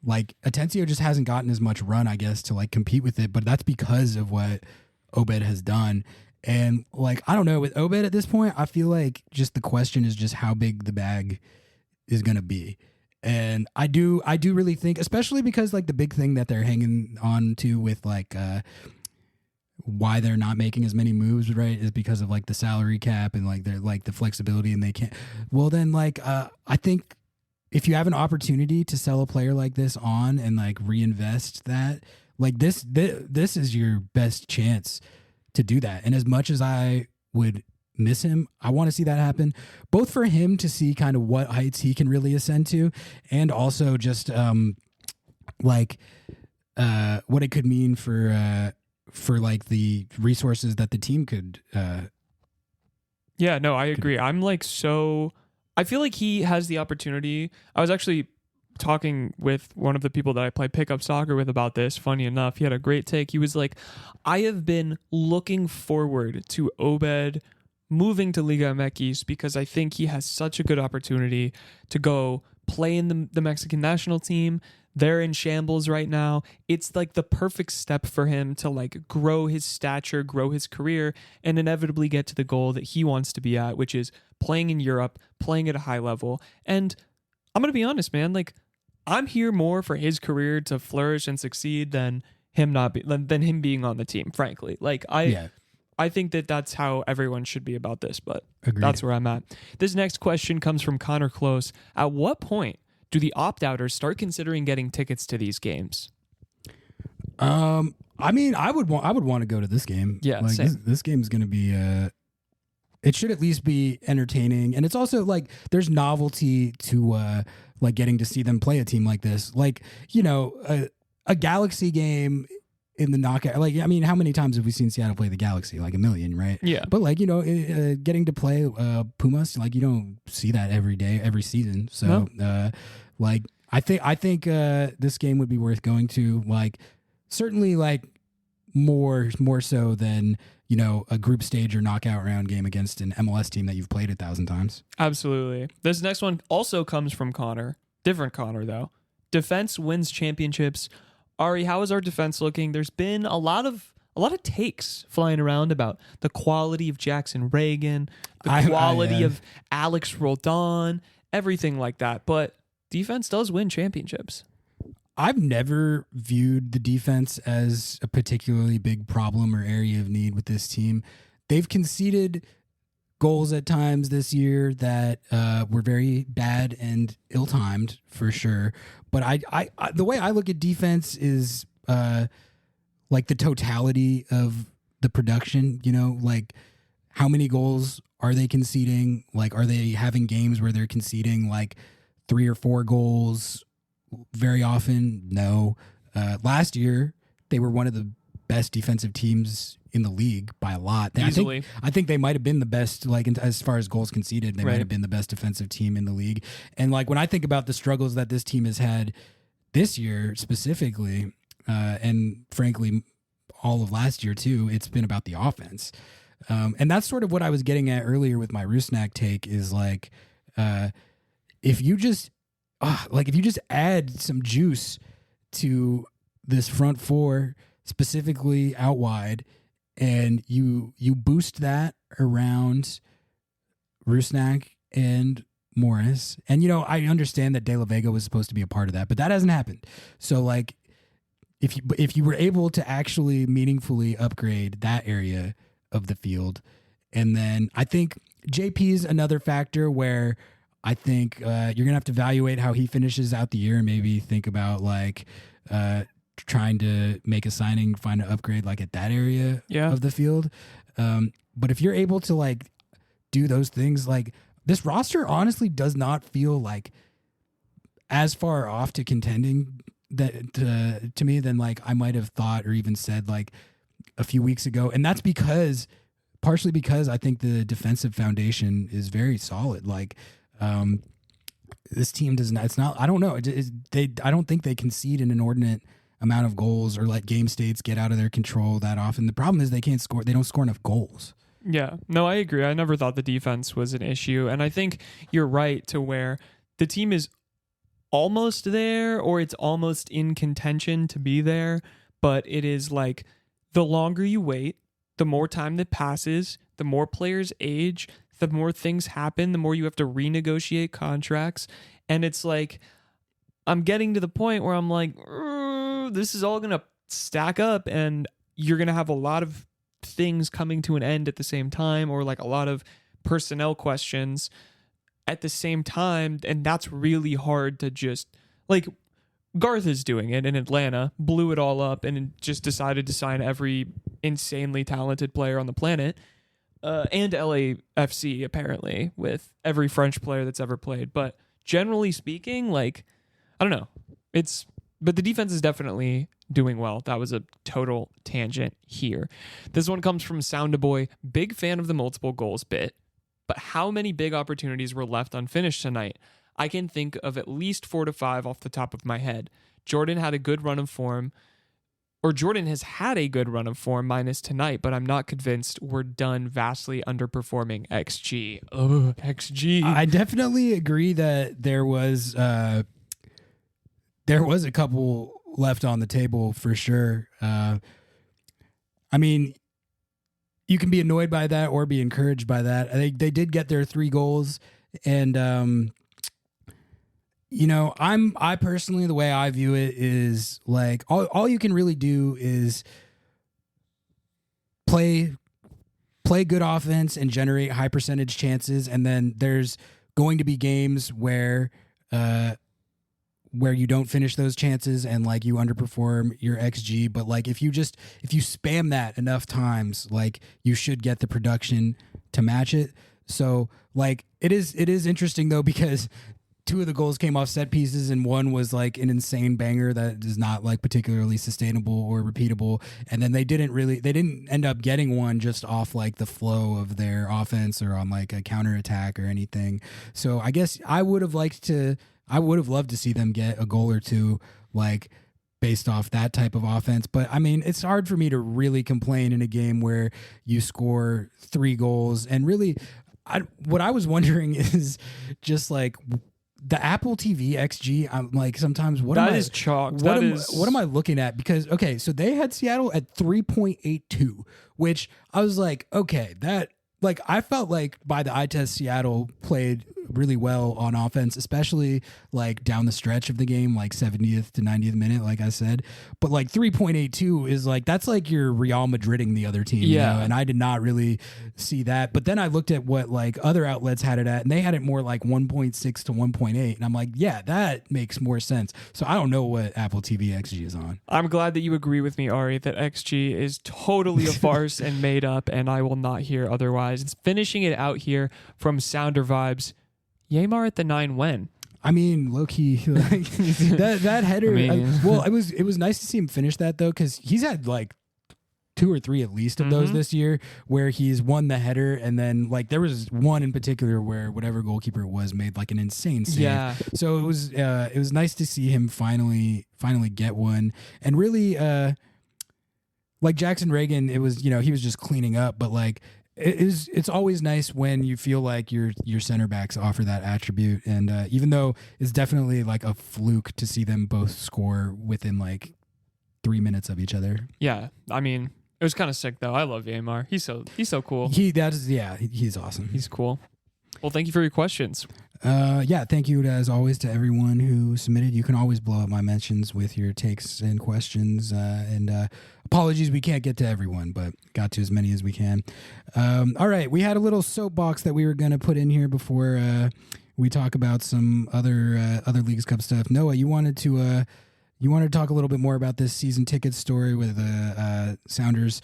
like Atencio just hasn't gotten as much run, I guess, to like compete with it, but that's because of what Obed has done. And like, I don't know, with Obed at this point, I feel like just the question is just how big the bag is going to be. And I do really think, especially because like the big thing that they're hanging on to with like why they're not making as many moves, right, is because of like the salary cap and like they're like the flexibility, and they can't. Well, then like I think if you have an opportunity to sell a player like this on and like reinvest that, like this is your best chance to do that. And as much as I would miss him, I want to see that happen, both for him to see kind of what heights he can really ascend to, and also just what it could mean for like the resources that the team could yeah, no, I agree. I'm like, so I feel like he has the opportunity. I was actually talking with one of the people that I play pickup soccer with about this. Funny enough, he had a great take. He was like, I have been looking forward to Obed moving to Liga MX because I think he has such a good opportunity to go play in the Mexican national team. They're in shambles right now. It's like the perfect step for him to like grow his stature, grow his career, and inevitably get to the goal that he wants to be at, which is playing in Europe, playing at a high level. And I'm going to be honest, man, like I'm here more for his career to flourish and succeed than him than him being on the team, frankly. Like I think that that's how everyone should be about this, but Agreed. That's where I'm at. This next question comes from Connor Close. At what point do the opt-outers start considering getting tickets to these games? I mean, I would want to go to this game. Yeah, like same. this game is going to be it should at least be entertaining, and it's also like there's novelty to like getting to see them play a team like this. Like, you know, a Galaxy game in the knockout, like, I mean, how many times have we seen Seattle play the Galaxy? Like a million, right? Yeah. But like, you know, getting to play Pumas, like you don't see that every day, every season. So, like, I think this game would be worth going to. Like, certainly, like more so than, you know, a group stage or knockout round game against an MLS team that you've played 1,000 times. Absolutely. This next one also comes from Connor. Different Connor, though. Defense wins championships. Ari, how is our defense looking? There's been a lot of takes flying around about the quality of Jackson Reagan, the quality of Alex Roldan, everything like that. But defense does win championships. I've never viewed the defense as a particularly big problem or area of need with this team. They've conceded goals at times this year that were very bad and ill-timed for sure. But I the way I look at defense is like the totality of the production, you know, like how many goals are they conceding? Like, are they having games where they're conceding like 3 or 4 goals very often? No. Last year, they were one of the best defensive teams in the league by a lot. Easily. I think they might have been the best, like as far as goals conceded, they might have been the best defensive team in the league. And like when I think about the struggles that this team has had this year specifically, and frankly, all of last year too, it's been about the offense. And that's sort of what I was getting at earlier with my Rusnak take is like, if you just add some juice to this front four, specifically out wide, and you boost that around Rusnak and Morris. And, I understand that De La Vega was supposed to be a part of that, but that hasn't happened. So like, if you were able to actually meaningfully upgrade that area of the field, and then I think JP is another factor where I think you're gonna have to evaluate how he finishes out the year and maybe think about like trying to make a signing, find an upgrade like at that area of the field. But if you're able to like do those things, like this roster honestly does not feel like as far off to contending that to me than like I might have thought or even said like a few weeks ago. And that's partially because I think the defensive foundation is very solid. Like this team does not, it's not, I don't know. I don't think they concede an inordinate amount of goals or let game states get out of their control that often. The problem is they don't score enough goals. Yeah, no, I agree. I never thought the defense was an issue. And I think you're right to where the team is almost there or it's almost in contention to be there. But it is like the longer you wait, the more time that passes, the more players age, the more things happen, the more you have to renegotiate contracts. And it's like, I'm getting to the point where I'm like, this is all going to stack up and you're going to have a lot of things coming to an end at the same time, or like a lot of personnel questions at the same time. And that's really hard to just like, Garth is doing it in Atlanta, blew it all up and just decided to sign every insanely talented player on the planet. And LAFC apparently with every French player that's ever played. But generally speaking, like, I don't know. But the defense is definitely doing well. That was a total tangent here. This one comes from Soundaboy. Big fan of the multiple goals bit, but how many big opportunities were left unfinished tonight? I can think of at least 4 to 5 off the top of my head. Jordan has had a good run of form minus tonight, but I'm not convinced we're done vastly underperforming XG. Oh, XG. I definitely agree that there was a couple left on the table for sure. I mean, you can be annoyed by that or be encouraged by that. I think they did get their 3 goals, and I personally, the way I view it is like all you can really do is play good offense and generate high percentage chances, and then there's going to be games where you don't finish those chances and like you underperform your XG. But like if you spam that enough times, like you should get the production to match it. So like it is interesting though, because 2 of the goals came off set pieces and one was like an insane banger that is not like particularly sustainable or repeatable. And then they didn't end up getting one just off like the flow of their offense or on like a counterattack or anything. So I guess I would have loved to see them get a goal or 2 like based off that type of offense. But I mean, it's hard for me to really complain in a game where you score 3 goals. And really what I was wondering is just like the Apple TV XG, I'm like sometimes what am I looking at? Because okay, so they had Seattle at 3.82, which I was like, okay, that like I felt like by the eye test Seattle played really well on offense, especially like down the stretch of the game, like 70th to 90th minute, like I said. But like 3.82 is like that's like you're Real Madriding the other team, you know? And I did not really see that. But then I looked at what like other outlets had it at, and they had it more like 1.6 to 1.8, and I'm like, yeah, that makes more sense. So I don't know what Apple TV XG is on. I'm glad that you agree with me, Ari, that XG is totally a farce and made up, and I will not hear otherwise. It's finishing it out here from Sounder Vibes. Yamar at the 9 when? I mean, low key, like, that header. It was nice to see him finish that though, because he's had like 2 or 3 at least of those this year where he's won the header, and then like there was one in particular where whatever goalkeeper it was made like an insane save. Yeah. So it was nice to see him finally get one, and really like Jackson Reagan, it was, he was just cleaning up, but like it's always nice when you feel like your center backs offer that attribute. And even though it's definitely like a fluke to see them both score within like 3 minutes of each other. Yeah. I mean, it was kind of sick though. I love Yamar. He's so cool. He's awesome. He's cool. Well, thank you for your questions. Thank you as always to everyone who submitted. You can always blow up my mentions with your takes and questions. And apologies, we can't get to everyone, but got to as many as we can. All right, we had a little soapbox that we were going to put in here before we talk about some other Leagues Cup stuff. Noah, you wanted to talk a little bit more about this season ticket story with Sounders.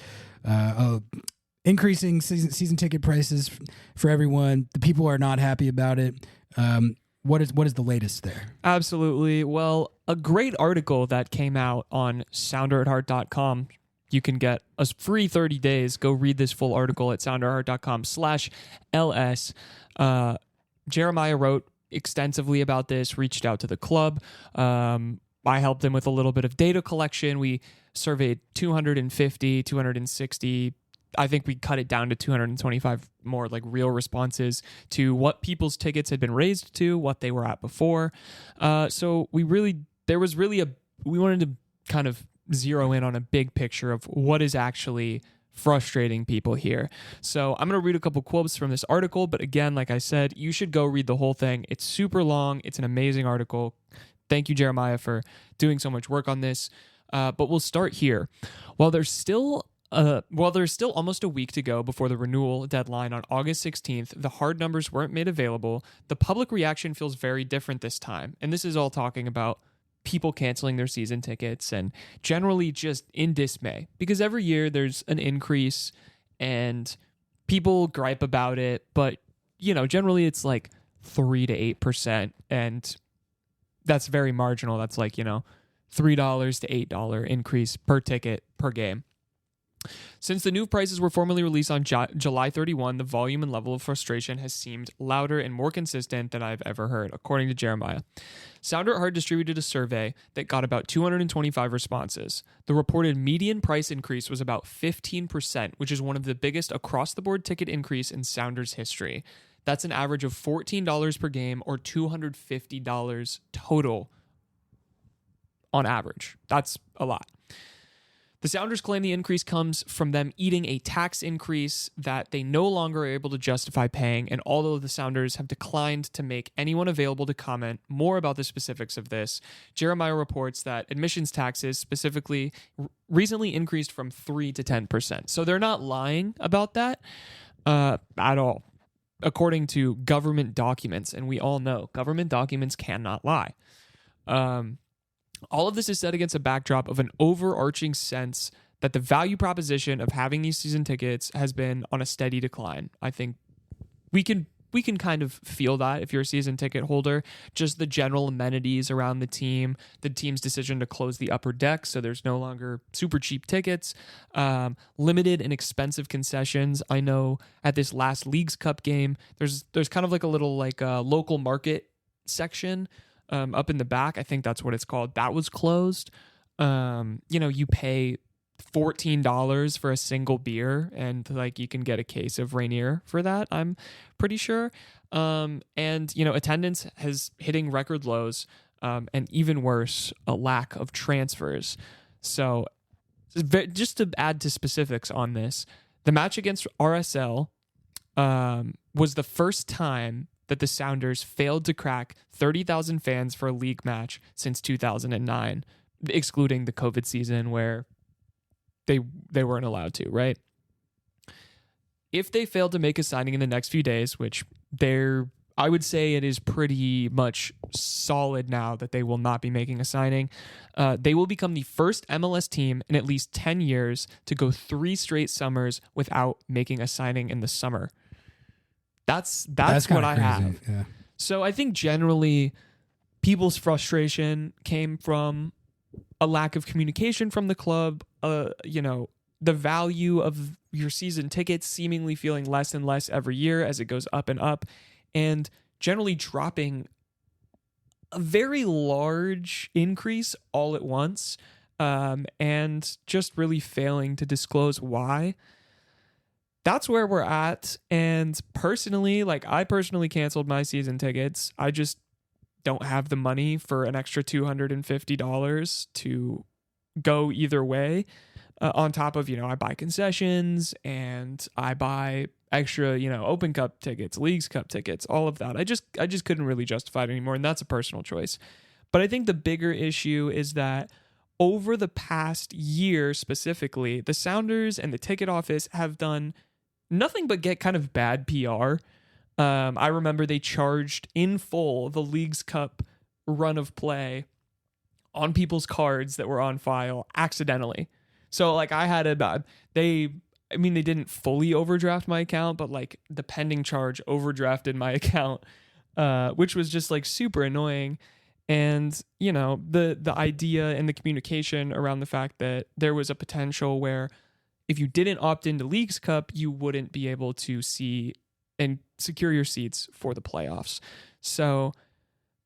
Increasing season ticket prices for everyone. The people are not happy about it. What is the latest there? Absolutely. Well, a great article that came out on sounderatheart.com. You can get a free 30 days. Go read this full article at sounderatheart.com/LS. Jeremiah wrote extensively about this, reached out to the club. I helped him with a little bit of data collection. We surveyed 250, 260, I think we cut it down to 225 more like real responses to what people's tickets had been raised to, what they were at before. So we wanted to kind of zero in on a big picture of what is actually frustrating people here. So I'm going to read a couple quotes from this article, but again, like I said, you should go read the whole thing. It's super long. It's an amazing article. Thank you, Jeremiah, for doing so much work on this. But we'll start here. While there's still almost a week to go before the renewal deadline on August 16th, the hard numbers weren't made available. The public reaction feels very different this time. And this is all talking about people canceling their season tickets and generally just in dismay. Because every year there's an increase and people gripe about it. But, generally it's like 3 to 8%. And that's very marginal. That's like, $3 to $8 increase per ticket per game. Since the new prices were formally released on July 31, the volume and level of frustration has seemed louder and more consistent than I've ever heard, according to Jeremiah. Sounder at Heart distributed a survey that got about 225 responses. The reported median price increase was about 15%, which is one of the biggest across-the-board ticket increase in Sounders history. That's an average of $14 per game or $250 total on average. That's a lot. The Sounders claim the increase comes from them eating a tax increase that they no longer are able to justify paying, and although the Sounders have declined to make anyone available to comment more about the specifics of this, Jeremiah reports that admissions taxes specifically recently increased from 3 to 10%. So they're not lying about that at all, according to government documents, and we all know government documents cannot lie. All of this is set against a backdrop of an overarching sense that the value proposition of having these season tickets has been on a steady decline. I think we can kind of feel that if you're a season ticket holder, just the general amenities around the team's decision to close the upper deck so there's no longer super cheap tickets, limited and expensive concessions. I know at this last Leagues Cup game, there's kind of like a little local market section up in the back. I think that's what it's called. That was closed. You pay $14 for a single beer and you can get a case of Rainier for that, I'm pretty sure. And attendance has hitting record lows, and even worse, a lack of transfers. So just to add to specifics on this, the match against RSL was the first time that the Sounders failed to crack 30,000 fans for a league match since 2009, excluding the COVID season where they weren't allowed to, right? If they fail to make a signing in the next few days, which I would say it is pretty much solid now that they will not be making a signing, they will become the first MLS team in at least 10 years to go 3 straight summers without making a signing in the summer. That's what I have. Yeah. So I think generally people's frustration came from a lack of communication from the club, the value of your season tickets seemingly feeling less and less every year as it goes up and up, and generally dropping a very large increase all at once. and just really failing to disclose why. That's where we're at. And personally, like I personally canceled my season tickets. I just don't have the money for an extra $250 to go either way. On top of, I buy concessions and I buy extra, Open Cup tickets, Leagues Cup tickets, all of that. I just couldn't really justify it anymore. And that's a personal choice. But I think the bigger issue is that over the past year specifically, the Sounders and the ticket office have done nothing but get kind of bad PR. I remember they charged in full the Leagues Cup run of play on people's cards that were on file accidentally. So like I had they didn't fully overdraft my account, but like the pending charge overdrafted my account, which was just like super annoying. And, the idea and the communication around the fact that there was a potential where if you didn't opt into Leagues Cup, you wouldn't be able to see and secure your seats for the playoffs. So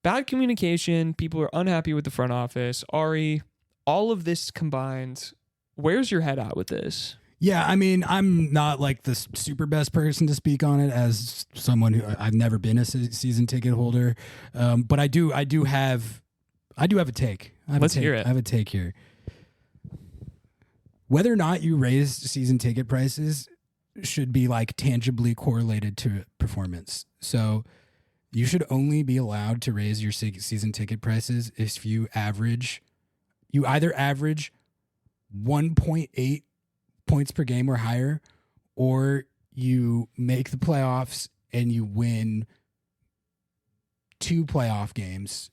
bad communication, people are unhappy with the front office. Ari, all of this combined, where's your head at with this? Yeah, I'm not like the super best person to speak on it as someone who I've never been a season ticket holder, but I do have a take. Let's hear it. I have a take here. Whether or not you raise season ticket prices should be like tangibly correlated to performance. So you should only be allowed to raise your season ticket prices if you either average 1.8 points per game or higher, or you make the playoffs and you win 2 playoff games.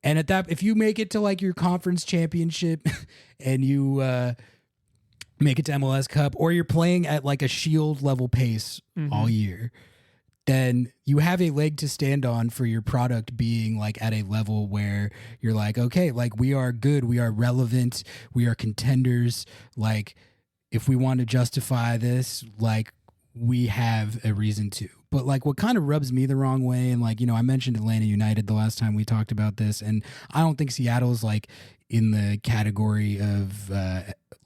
And at that, if you make it to like your conference championship and you make it to MLS Cup, or you're playing at like a Shield level pace all year, then you have a leg to stand on for your product being like at a level where you're like, okay, like we are good, we are relevant, we are contenders. Like if we want to justify this, like we have a reason to. But like what kind of rubs me the wrong way, and like, I mentioned Atlanta United the last time we talked about this, and I don't think Seattle's like in the category of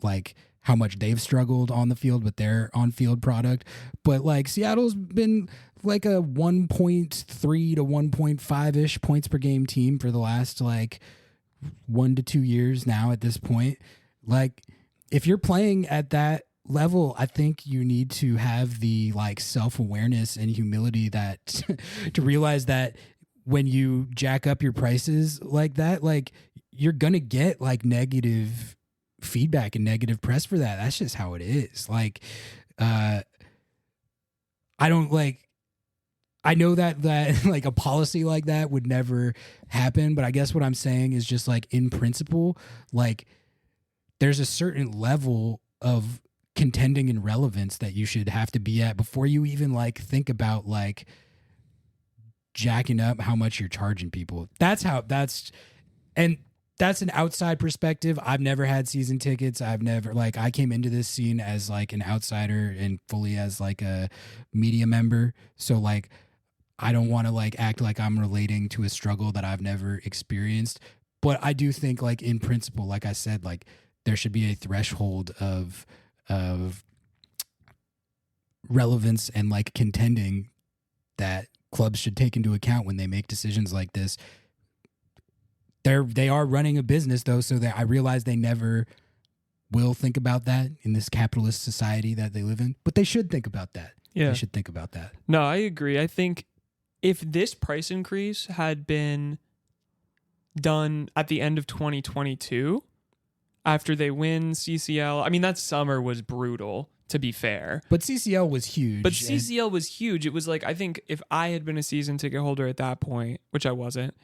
like how much they've struggled on the field with their on-field product. But like Seattle's been like a 1.3 to 1.5-ish points per game team for the last like 1 to 2 years now at this point. Like if you're playing at that level, I think you need to have the like self-awareness and humility that to realize that when you jack up your prices like that, like you're going to get like negative feedback and negative press for that. That's just how it is. Like, I know that like a policy like that would never happen, but I guess what I'm saying is just like in principle, like there's a certain level of contending and relevance that you should have to be at before you even like think about like jacking up how much you're charging people. That's an outside perspective. I've never had season tickets. I came into this scene as like an outsider and fully as like a media member. So like, I don't want to like act like I'm relating to a struggle that I've never experienced. But I do think like in principle, like I said, like there should be a threshold of relevance and like contending that clubs should take into account when they make decisions like this. They are running a business though, so that I realize they never will think about that in this capitalist society that they live in, but they should think about that. Yeah. They should think about that. No, I agree. I think if this price increase had been done at the end of 2022, after they win CCL, that summer was brutal, to be fair. But CCL was huge. It was like, I think if I had been a season ticket holder at that point, which I wasn't,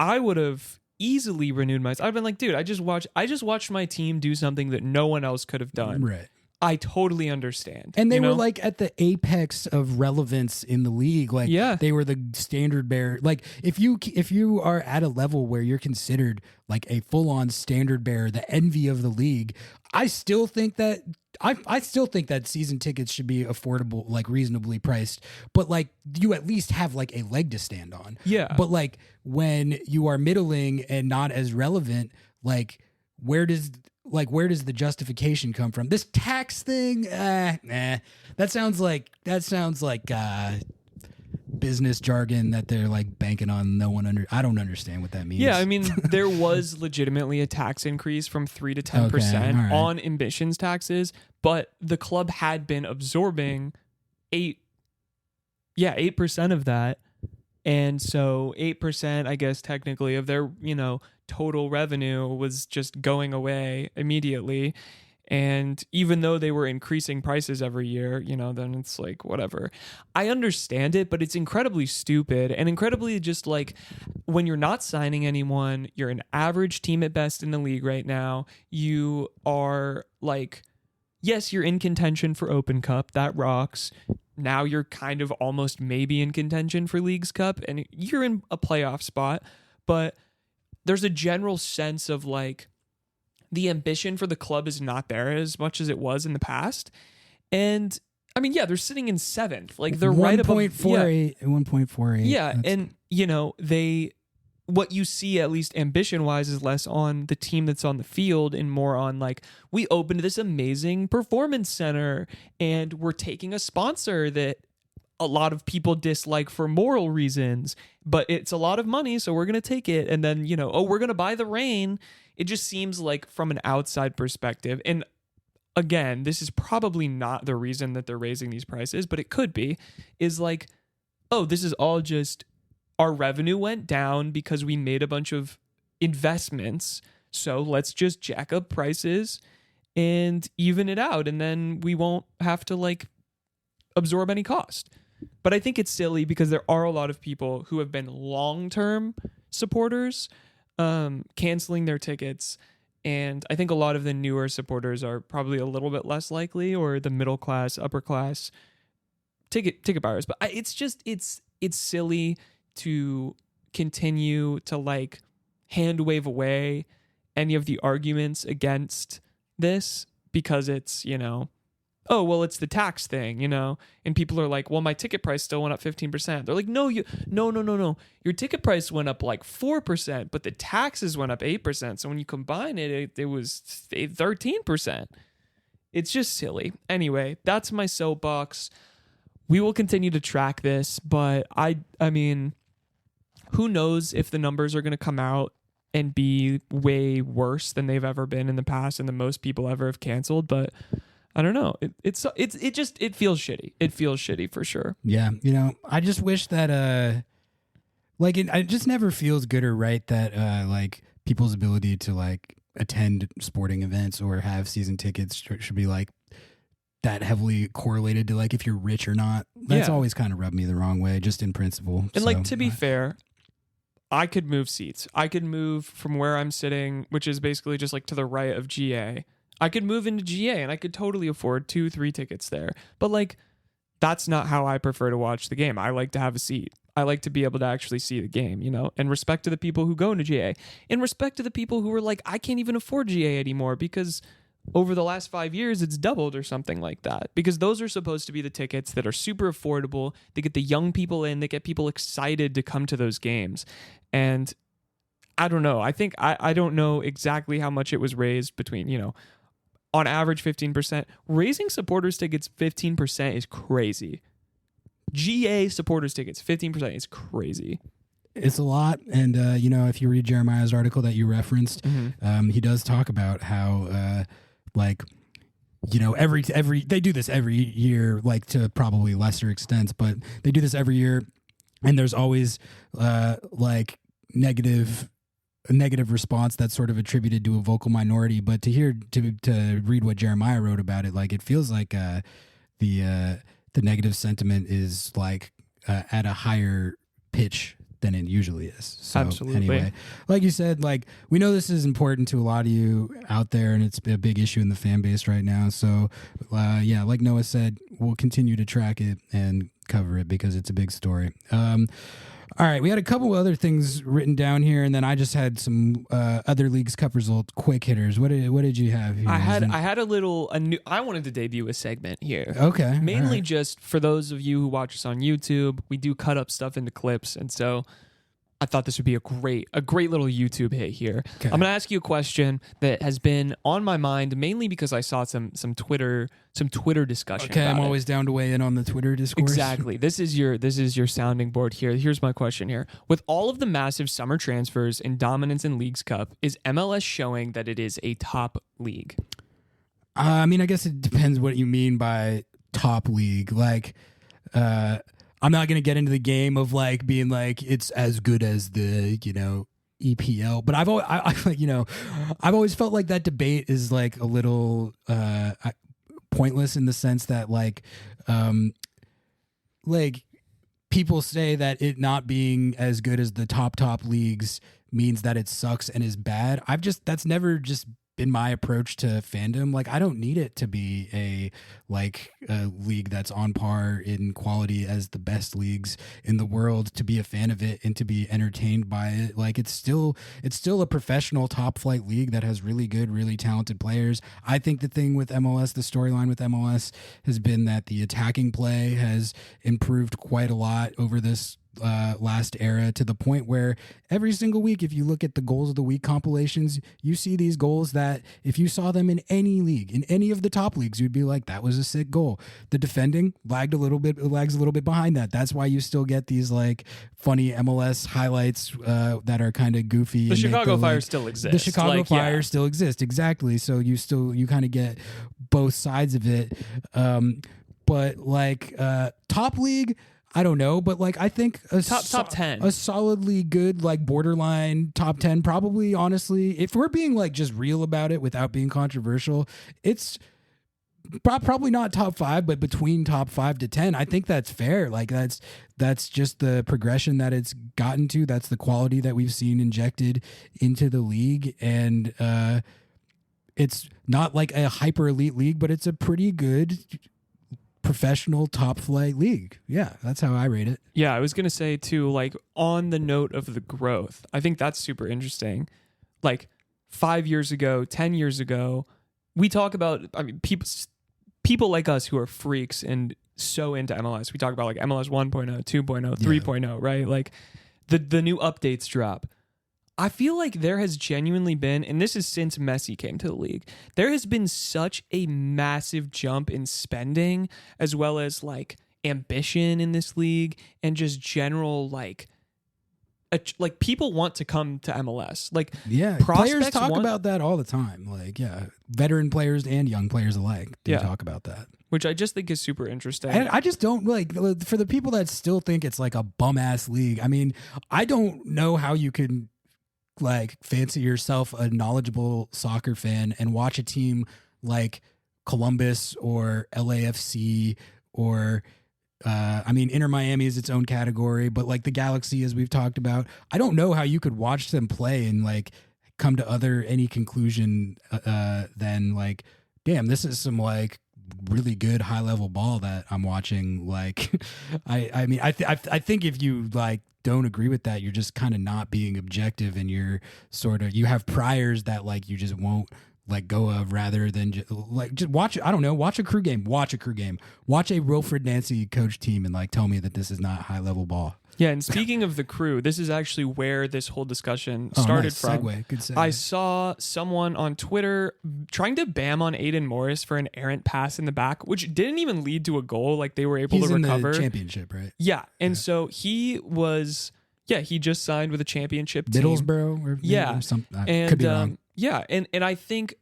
I would have easily renewed my. I've been like, dude, I just watched my team do something that no one else could have done. Right. I totally understand. And they were like at the apex of relevance in the league. Like they were the standard bearer. Like if you are at a level where you're considered like a full on standard bearer, the envy of the league, I still think that season tickets should be affordable, like reasonably priced, but like you at least have like a leg to stand on. Yeah. But like when you are middling and not as relevant, like where does the justification come from? This tax thing, nah. That sounds like business jargon that they're like banking on. I don't understand what that means. Yeah, I mean, there was legitimately a tax increase from 3 to 10% on emissions taxes, but the club had been absorbing 8% of that. And so 8%, I guess, technically of their, total revenue was just going away immediately. And even though they were increasing prices every year, then it's like, whatever. I understand it, but it's incredibly stupid and incredibly just like when you're not signing anyone, you're an average team at best in the league right now. You are like, yes, you're in contention for Open Cup. That rocks. Now you're kind of almost maybe in contention for Leagues Cup and you're in a playoff spot. But there's a general sense of like, the ambition for the club is not there as much as it was in the past. And I mean, yeah, they're sitting in 7th. Like they're right above 1.48. Yeah. And what you see, at least ambition wise, is less on the team that's on the field and more on like, we opened this amazing performance center and we're taking a sponsor that a lot of people dislike for moral reasons, but it's a lot of money. So we're going to take it. And then, we're going to buy the rain. It just seems like from an outside perspective, and again, this is probably not the reason that they're raising these prices, but it could be, is like, oh, this is all just our revenue went down because we made a bunch of investments. So let's just jack up prices and even it out. And then we won't have to like absorb any cost. But I think it's silly because there are a lot of people who have been long-term supporters canceling their tickets, and I think a lot of the newer supporters are probably a little bit less likely, or the middle class, upper class ticket buyers. But it's silly to continue to like hand wave away any of the arguments against this because it's oh, well, it's the tax thing, and people are like, well, my ticket price still went up 15%. They're like, no. Your ticket price went up like 4%, but the taxes went up 8%. So when you combine it was 13%. It's just silly. Anyway, that's my soapbox. We will continue to track this, but I mean, who knows if the numbers are going to come out and be way worse than they've ever been in the past and than most people ever have canceled, but I don't know. It feels shitty. It feels shitty for sure. Yeah. I just wish that, it just never feels good or right that, like people's ability to like attend sporting events or have season tickets should be like that heavily correlated to like if you're rich or not. That's always kind of rubbed me the wrong way, just in principle. And like, to be fair, I could move seats. I could move from where I'm sitting, which is basically just like to the right of GA. I could move into GA and I could totally afford 2-3 tickets there. But like, that's not how I prefer to watch the game. I like to have a seat. I like to be able to actually see the game, and respect to the people who go into GA, and respect to the people who are like, I can't even afford GA anymore because over the last 5 years, it's doubled or something like that. Because those are supposed to be the tickets that are super affordable. They get the young people in, they get people excited to come to those games. And I don't know. I think I don't know exactly how much it was raised between, on average 15%. Raising supporters tickets 15% is crazy. GA supporters tickets 15% is crazy. It's a lot. And if you read Jeremiah's article that you referenced, he does talk about how every they do this every year, like to probably lesser extents, but they do this every year, and there's always a negative response that's sort of attributed to a vocal minority. But to read what Jeremiah wrote about it, like it feels like the negative sentiment is like at a higher pitch than it usually is. So absolutely. Anyway, like you said, like we know this is important to a lot of you out there, and it's a big issue in the fan base right now. So like Noah said, we'll continue to track it and cover it because it's a big story. All right, we had a couple other things written down here, and then I just had some other Leagues Cup result quick hitters. What did you have here? I had I wanted to debut a segment here. Okay. Mainly right. just for those of you who watch us on YouTube, we do cut up stuff into clips, and so I thought this would be a great little YouTube hit here. Okay. I'm going to ask you a question that has been on my mind mainly because I saw some Twitter discussion. Okay, about I'm it. always down to weigh in on the Twitter discourse. Exactly. This is your sounding board here. Here's my question here. With all of the massive summer transfers and dominance in Leagues Cup, is MLS showing that it is a top league? I mean, I guess it depends what you mean by top league. Like, I'm not going to get into the game of like being like it's as good as the, EPL, but I've always felt like that debate is like a little pointless in the sense that like people say that it not being as good as the top leagues means that it sucks and is bad. That's never just been my approach to fandom. Like, I don't need it to be a league that's on par in quality as the best leagues in the world to be a fan of it and to be entertained by it. Like, it's still a professional top flight league that has really good, really talented players. I think the thing with MLS, the storyline with MLS has been that the attacking play has improved quite a lot over this last era, to the point where every single week, if you look at the goals of the week compilations, you see these goals that if you saw them in any league, in any of the top leagues, you'd be like, that was a sick goal. The defending lags a little bit behind that. That's why you still get these like funny MLS highlights that are kind of goofy. The Chicago Fire still exists. The Chicago Fire still exists. Exactly. So you kind of get both sides of it. But like top league, I don't know, but like I think top 10, a solidly good like borderline top 10, probably. Honestly, if we're being like just real about it without being controversial, it's probably not top 5, but between top 5 to 10. I think that's fair. Like that's just the progression that it's gotten to. That's the quality that we've seen injected into the league, and it's not like a hyper elite league, but it's a pretty good professional top flight league. Yeah, that's how I rate it. Yeah, I was going to say too, like on the note of the growth, I think that's super interesting. Like 5 years ago, 10 years ago, we talk about, I mean, people like us who are freaks and so into MLS. We talk about like MLS 1.0, 2.0, 3.0, right? Like the new updates drop. I feel like there has genuinely been, and this is since Messi came to the league, there has been such a massive jump in spending as well as like ambition in this league and just general like people want to come to MLS. Like, yeah, players talk about that all the time. Like, yeah, veteran players and young players alike do talk about that. Which I just think is super interesting. And I just don't like, for the people that still think it's like a bum ass league. I mean, I don't know how you can like fancy yourself a knowledgeable soccer fan and watch a team like Columbus or LAFC or I mean, Inter Miami is its own category, but like the Galaxy, as we've talked about, I don't know how you could watch them play and like come to any conclusion than like, damn, this is some like really good high level ball that I'm watching. Like, I mean, I think if you like don't agree with that, you're just kind of not being objective, and you're sort of, you have priors that like you just won't let go of, rather than just watch. I don't know, watch a Crew game, watch a Wilfred Nancy coach team, and like tell me that this is not high level ball. Yeah, and speaking of the Crew, this is actually where this whole discussion started from. Good segue. I saw someone on Twitter trying to bam on Aiden Morris for an errant pass in the back, which didn't even lead to a goal. Like, they were able to recover. He's in the championship, right? Yeah, and so he just signed with a championship team. Middlesbrough, or something. Could be wrong. Yeah, and I think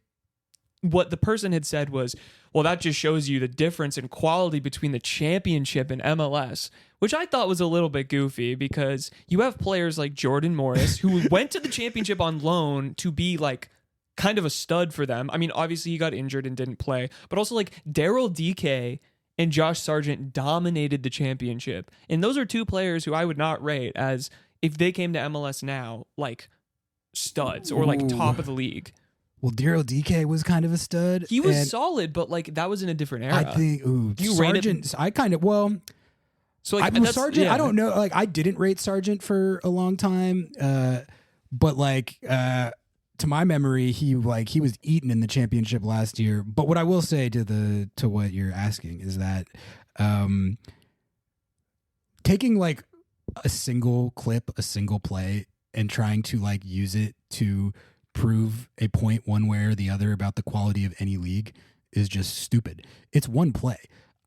what the person had said was, well, that just shows you the difference in quality between the championship and MLS, which I thought was a little bit goofy, because you have players like Jordan Morris who went to the championship on loan to be like kind of a stud for them. I mean, obviously he got injured and didn't play, but also like Daryl DK and Josh Sargent dominated the championship. And those are two players who I would not rate as, if they came to MLS now, like studs or like top of the league. Well, Daryl DK was kind of a stud. He was solid, but like that was in a different era. I think Sargent. I kind of So like Sargent. Yeah. I don't know. Like, I didn't rate Sargent for a long time, but like to my memory, he was eaten in the championship last year. But what I will say to what you're asking is that taking like a single clip, a single play, and trying to like use it to prove a point one way or the other about the quality of any league is just stupid. It's one play.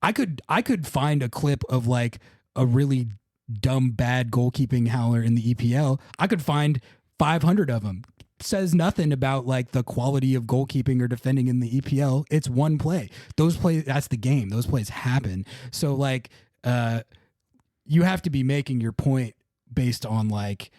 I could find a clip of like a really dumb bad goalkeeping howler in the EPL. I could find 500 of them. Says nothing about like the quality of goalkeeping or defending in the EPL. It's one play. Those plays, that's the game. Those plays happen. So like you have to be making your point based on like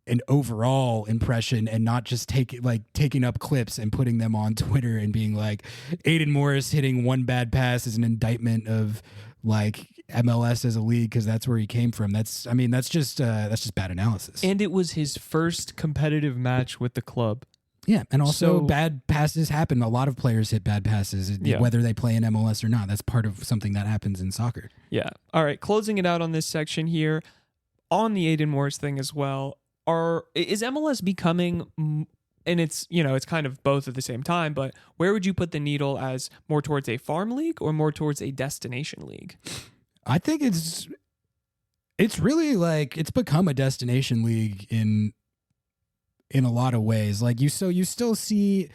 an overall impression and not just taking up clips and putting them on Twitter and being like Aiden Morris hitting one bad pass is an indictment of like MLS as a league because that's where he came from. That's just bad analysis. And it was his first competitive match with the club. Yeah, and also bad passes happen. A lot of players hit bad passes, whether they play in MLS or not. That's part of something that happens in soccer. Yeah. All right, closing it out on this section here, on the Aiden Morris thing as well, is MLS becoming, and it's kind of both at the same time, but where would you put the needle as more towards a farm league or more towards a destination league? I think it's really like it's become a destination league in a lot of ways. Like you still see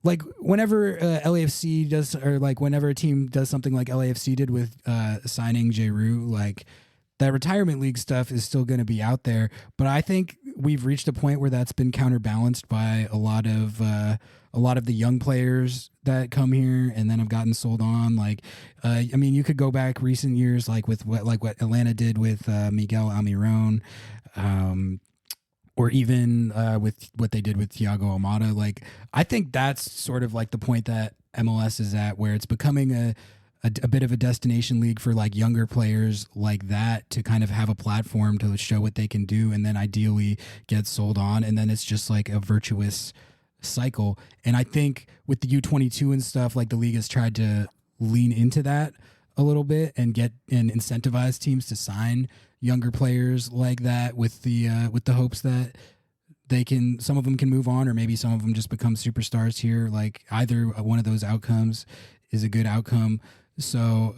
like whenever LAFC does, or like whenever a team does something like LAFC did with signing Giroud, like that retirement league stuff is still going to be out there. But I think we've reached a point where that's been counterbalanced by a lot of the young players that come here and then have gotten sold on. Like, you could go back recent years, like with what Atlanta did with Miguel Almiron, or even with what they did with Thiago Almada. Like, I think that's sort of like the point that MLS is at, where it's becoming a bit of a destination league for like younger players like that to kind of have a platform to show what they can do and then ideally get sold on. And then it's just like a virtuous cycle. And I think with the U22 and stuff, like the league has tried to lean into that a little bit and incentivize teams to sign younger players like that with the hopes that some of them can move on, or maybe some of them just become superstars here. Like either one of those outcomes is a good outcome. So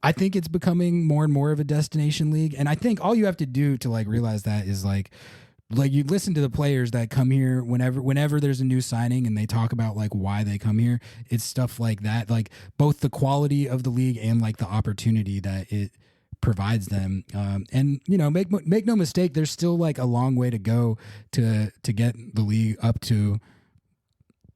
I think it's becoming more and more of a destination league. And I think all you have to do to like realize that is like you listen to the players that come here whenever there's a new signing and they talk about like why they come here. It's stuff like that, like both the quality of the league and like the opportunity that it provides them. And make no mistake, there's still like a long way to go to get the league up to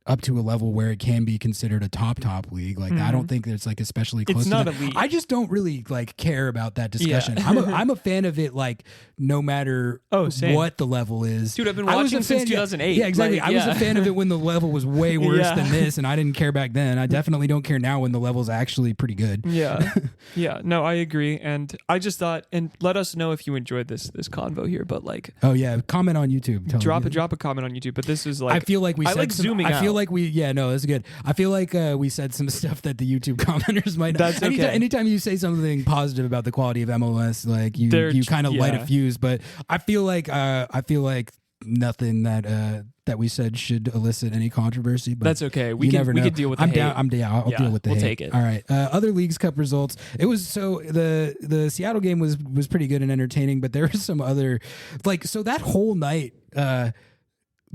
a level where it can be considered a top league. Like I don't think it's like especially close. It's to not that. a league. I just don't really like care about that discussion. Yeah. I'm a fan of it, like no matter what the level is. Dude, I've been watching since 2008. Yeah, exactly. Like, I was a fan of it when the level was way worse than this, and I didn't care back then. I definitely don't care now when the level's actually pretty good. Yeah. Yeah. No, I agree. And I just thought, and let us know if you enjoyed this convo here, but like, oh yeah, comment on YouTube. Drop a comment on YouTube. But this is like, I feel like we said zooming out. I feel like that's good. I feel like we said some stuff that the YouTube commenters might not. That's okay. Anytime you say something positive about the quality of MLS, like you kind of light a fuse. But I feel like nothing that we said should elicit any controversy. But that's okay. We never know. could deal with the I'm hate. down. I'll deal with the hate. We'll take it. All right. Other Leagues Cup results. It was the Seattle game was pretty good and entertaining, but there was some other that whole night.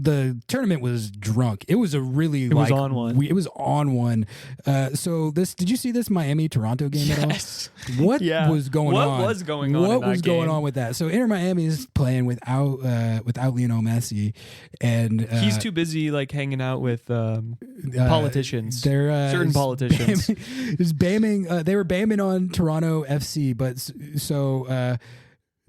The tournament was drunk. It was a really was on one. It was on one. So did you see this Miami Toronto game at all? What was going on? What was going on? What was going on with that? So Inter Miami is playing without Lionel Messi, and he's too busy like hanging out with politicians. They're certain politicians. They were bamming on Toronto FC, but so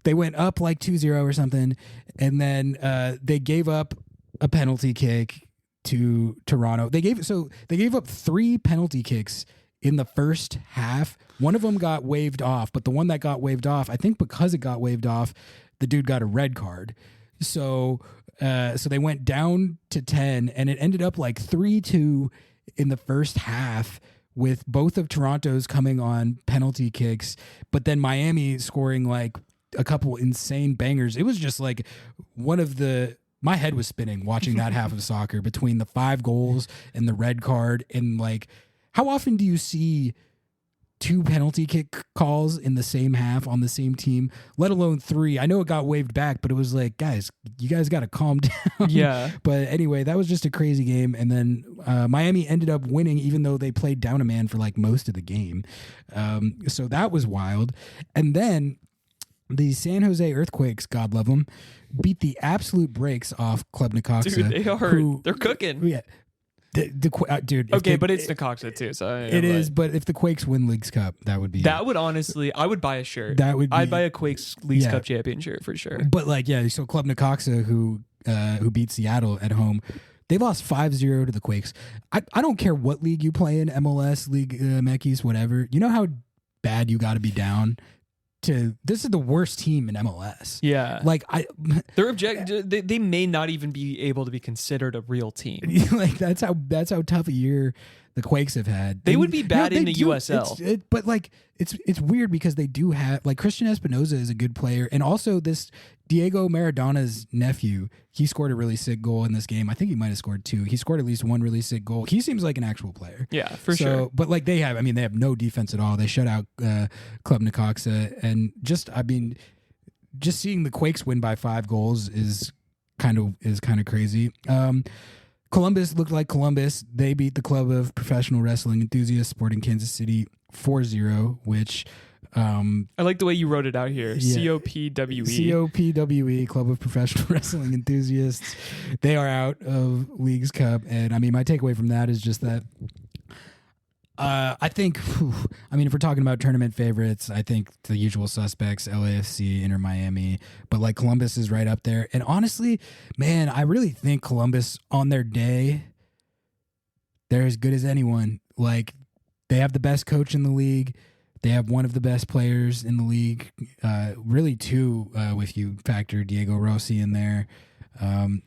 they went up like 2-0 or something, and then they gave up a penalty kick to Toronto. They gave up 3 penalty kicks in the first half. One of them got waved off, but the one that got waved off, I think because it got waved off, the dude got a red card. So they went down to 10, and it ended up like 3-2 in the first half, with both of Toronto's coming on penalty kicks, but then Miami scoring like a couple insane bangers. It was just like my head was spinning watching that half of soccer, between the 5 goals and the red card. And like, how often do you see 2 penalty kick calls in the same half on the same team, let alone 3. I know it got waved back, but it was like, guys, you guys got to calm down. Yeah. But anyway, that was just a crazy game. And then Miami ended up winning, even though they played down a man for like most of the game. So that was wild. And then the San Jose Earthquakes, God love them, beat the absolute brakes off Club Necaxa. Dude, they're cooking. Yeah. Dude. Okay, but it's Necaxa too, so it is. But if the Quakes win Leagues Cup, that would be. That would honestly, I would buy a shirt. I'd buy a Quakes Leagues Cup champion shirt for sure. But like, yeah, so Club Necaxa, who beat Seattle at home, they lost 5-0 to the Quakes. I don't care what league you play in, MLS, League Mekis, whatever. You know how bad you got to be down. This is the worst team in MLS. Yeah, like they may not even be able to be considered a real team. Like that's how tough a year the Quakes have had. They would be bad in the USL, but like it's weird because they do have like Christian Espinoza is a good player, and also this Diego Maradona's nephew. He scored a really sick goal in this game. I think he might have scored 2. He scored at least 1 really sick goal. He seems like an actual player. Yeah, for sure. But like they have no defense at all. They shut out Club Necaxa, and just seeing the Quakes win by 5 goals is kind of crazy. Columbus looked like Columbus. They beat the Club of Professional Wrestling Enthusiasts Sporting Kansas City 4-0, which I like the way you wrote it out here. Yeah. COPWE. COPWE, Club of Professional Wrestling Enthusiasts. They are out of Leagues Cup. And I mean, my takeaway from that is just that I think, if we're talking about tournament favorites, I think the usual suspects, LAFC, Inter Miami, but like Columbus is right up there. And honestly, man, I really think Columbus on their day, they're as good as anyone. Like they have the best coach in the league. They have one of the best players in the league, really 2 if you factor Diego Rossi in there. I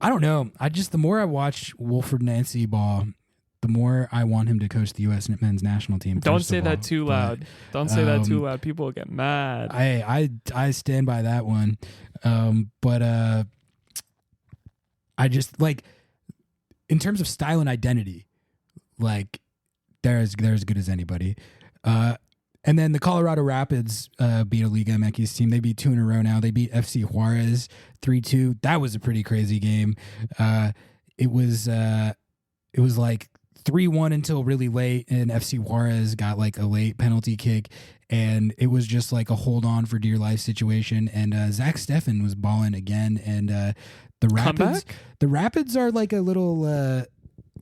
don't know. The more I watch Wilfred Nancy ball, the more I want him to coach the U.S. men's national team. Don't say that too loud. Don't say that too loud. People will get mad. I stand by that one. But I just like in terms of style and identity, like they're as good as anybody. And then the Colorado Rapids beat a Liga MX team. They beat 2 in a row now. They beat FC Juarez 3-2. That was a pretty crazy game. It was like 3-1 until really late, and FC Juarez got like a late penalty kick, and it was just like a hold on for dear life situation. And Zach Steffen was balling again, and the Rapids are like a little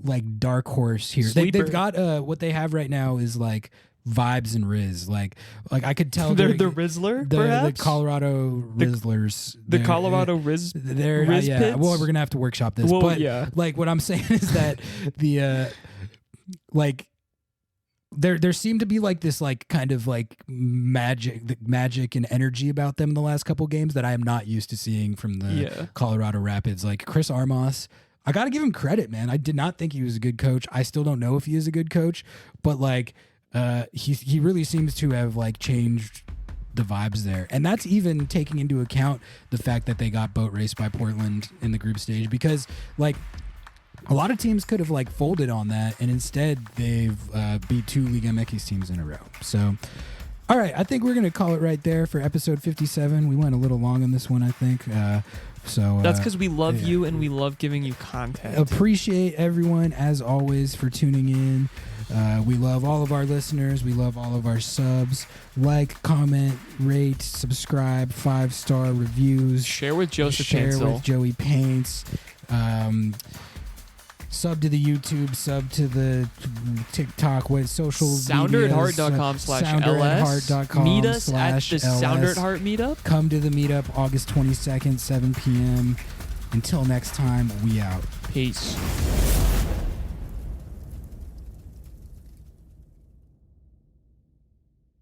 like dark horse here. They've got what they have right now is like vibes and Riz. Like I could tell they're the Rizzler, the Colorado Rizzlers. The Colorado Riz. They're Riz pits? Well, we're gonna have to workshop this. Well, but yeah. like what I'm saying is that the like there seemed to be like this like kind of like magic and energy about them in the last couple games that I am not used to seeing from the Colorado Rapids. Like Chris Armas, I got to give him credit, man. I did not think he was a good coach. I still don't know if he is a good coach, but like he really seems to have like changed the vibes there. And that's even taking into account the fact that they got boat raced by Portland in the group stage, because like a lot of teams could have like folded on that, and instead they've beat 2 Liga MX teams in a row. So, all right, I think we're going to call it right there for episode 57. We went a little long on this one, I think. So that's because we love you and we love giving you content. Appreciate everyone, as always, for tuning in. We love all of our listeners. We love all of our subs. Like, comment, rate, subscribe, 5-star reviews. Share with Joseph Share Hansel. with Joey Paints. Sub to the YouTube, sub to the TikTok, what social sounderatheart.com/LS. Meet us at the Sounder at Heart meetup. Come to the meetup August 22nd, 7 p.m. Until next time, we out. Peace.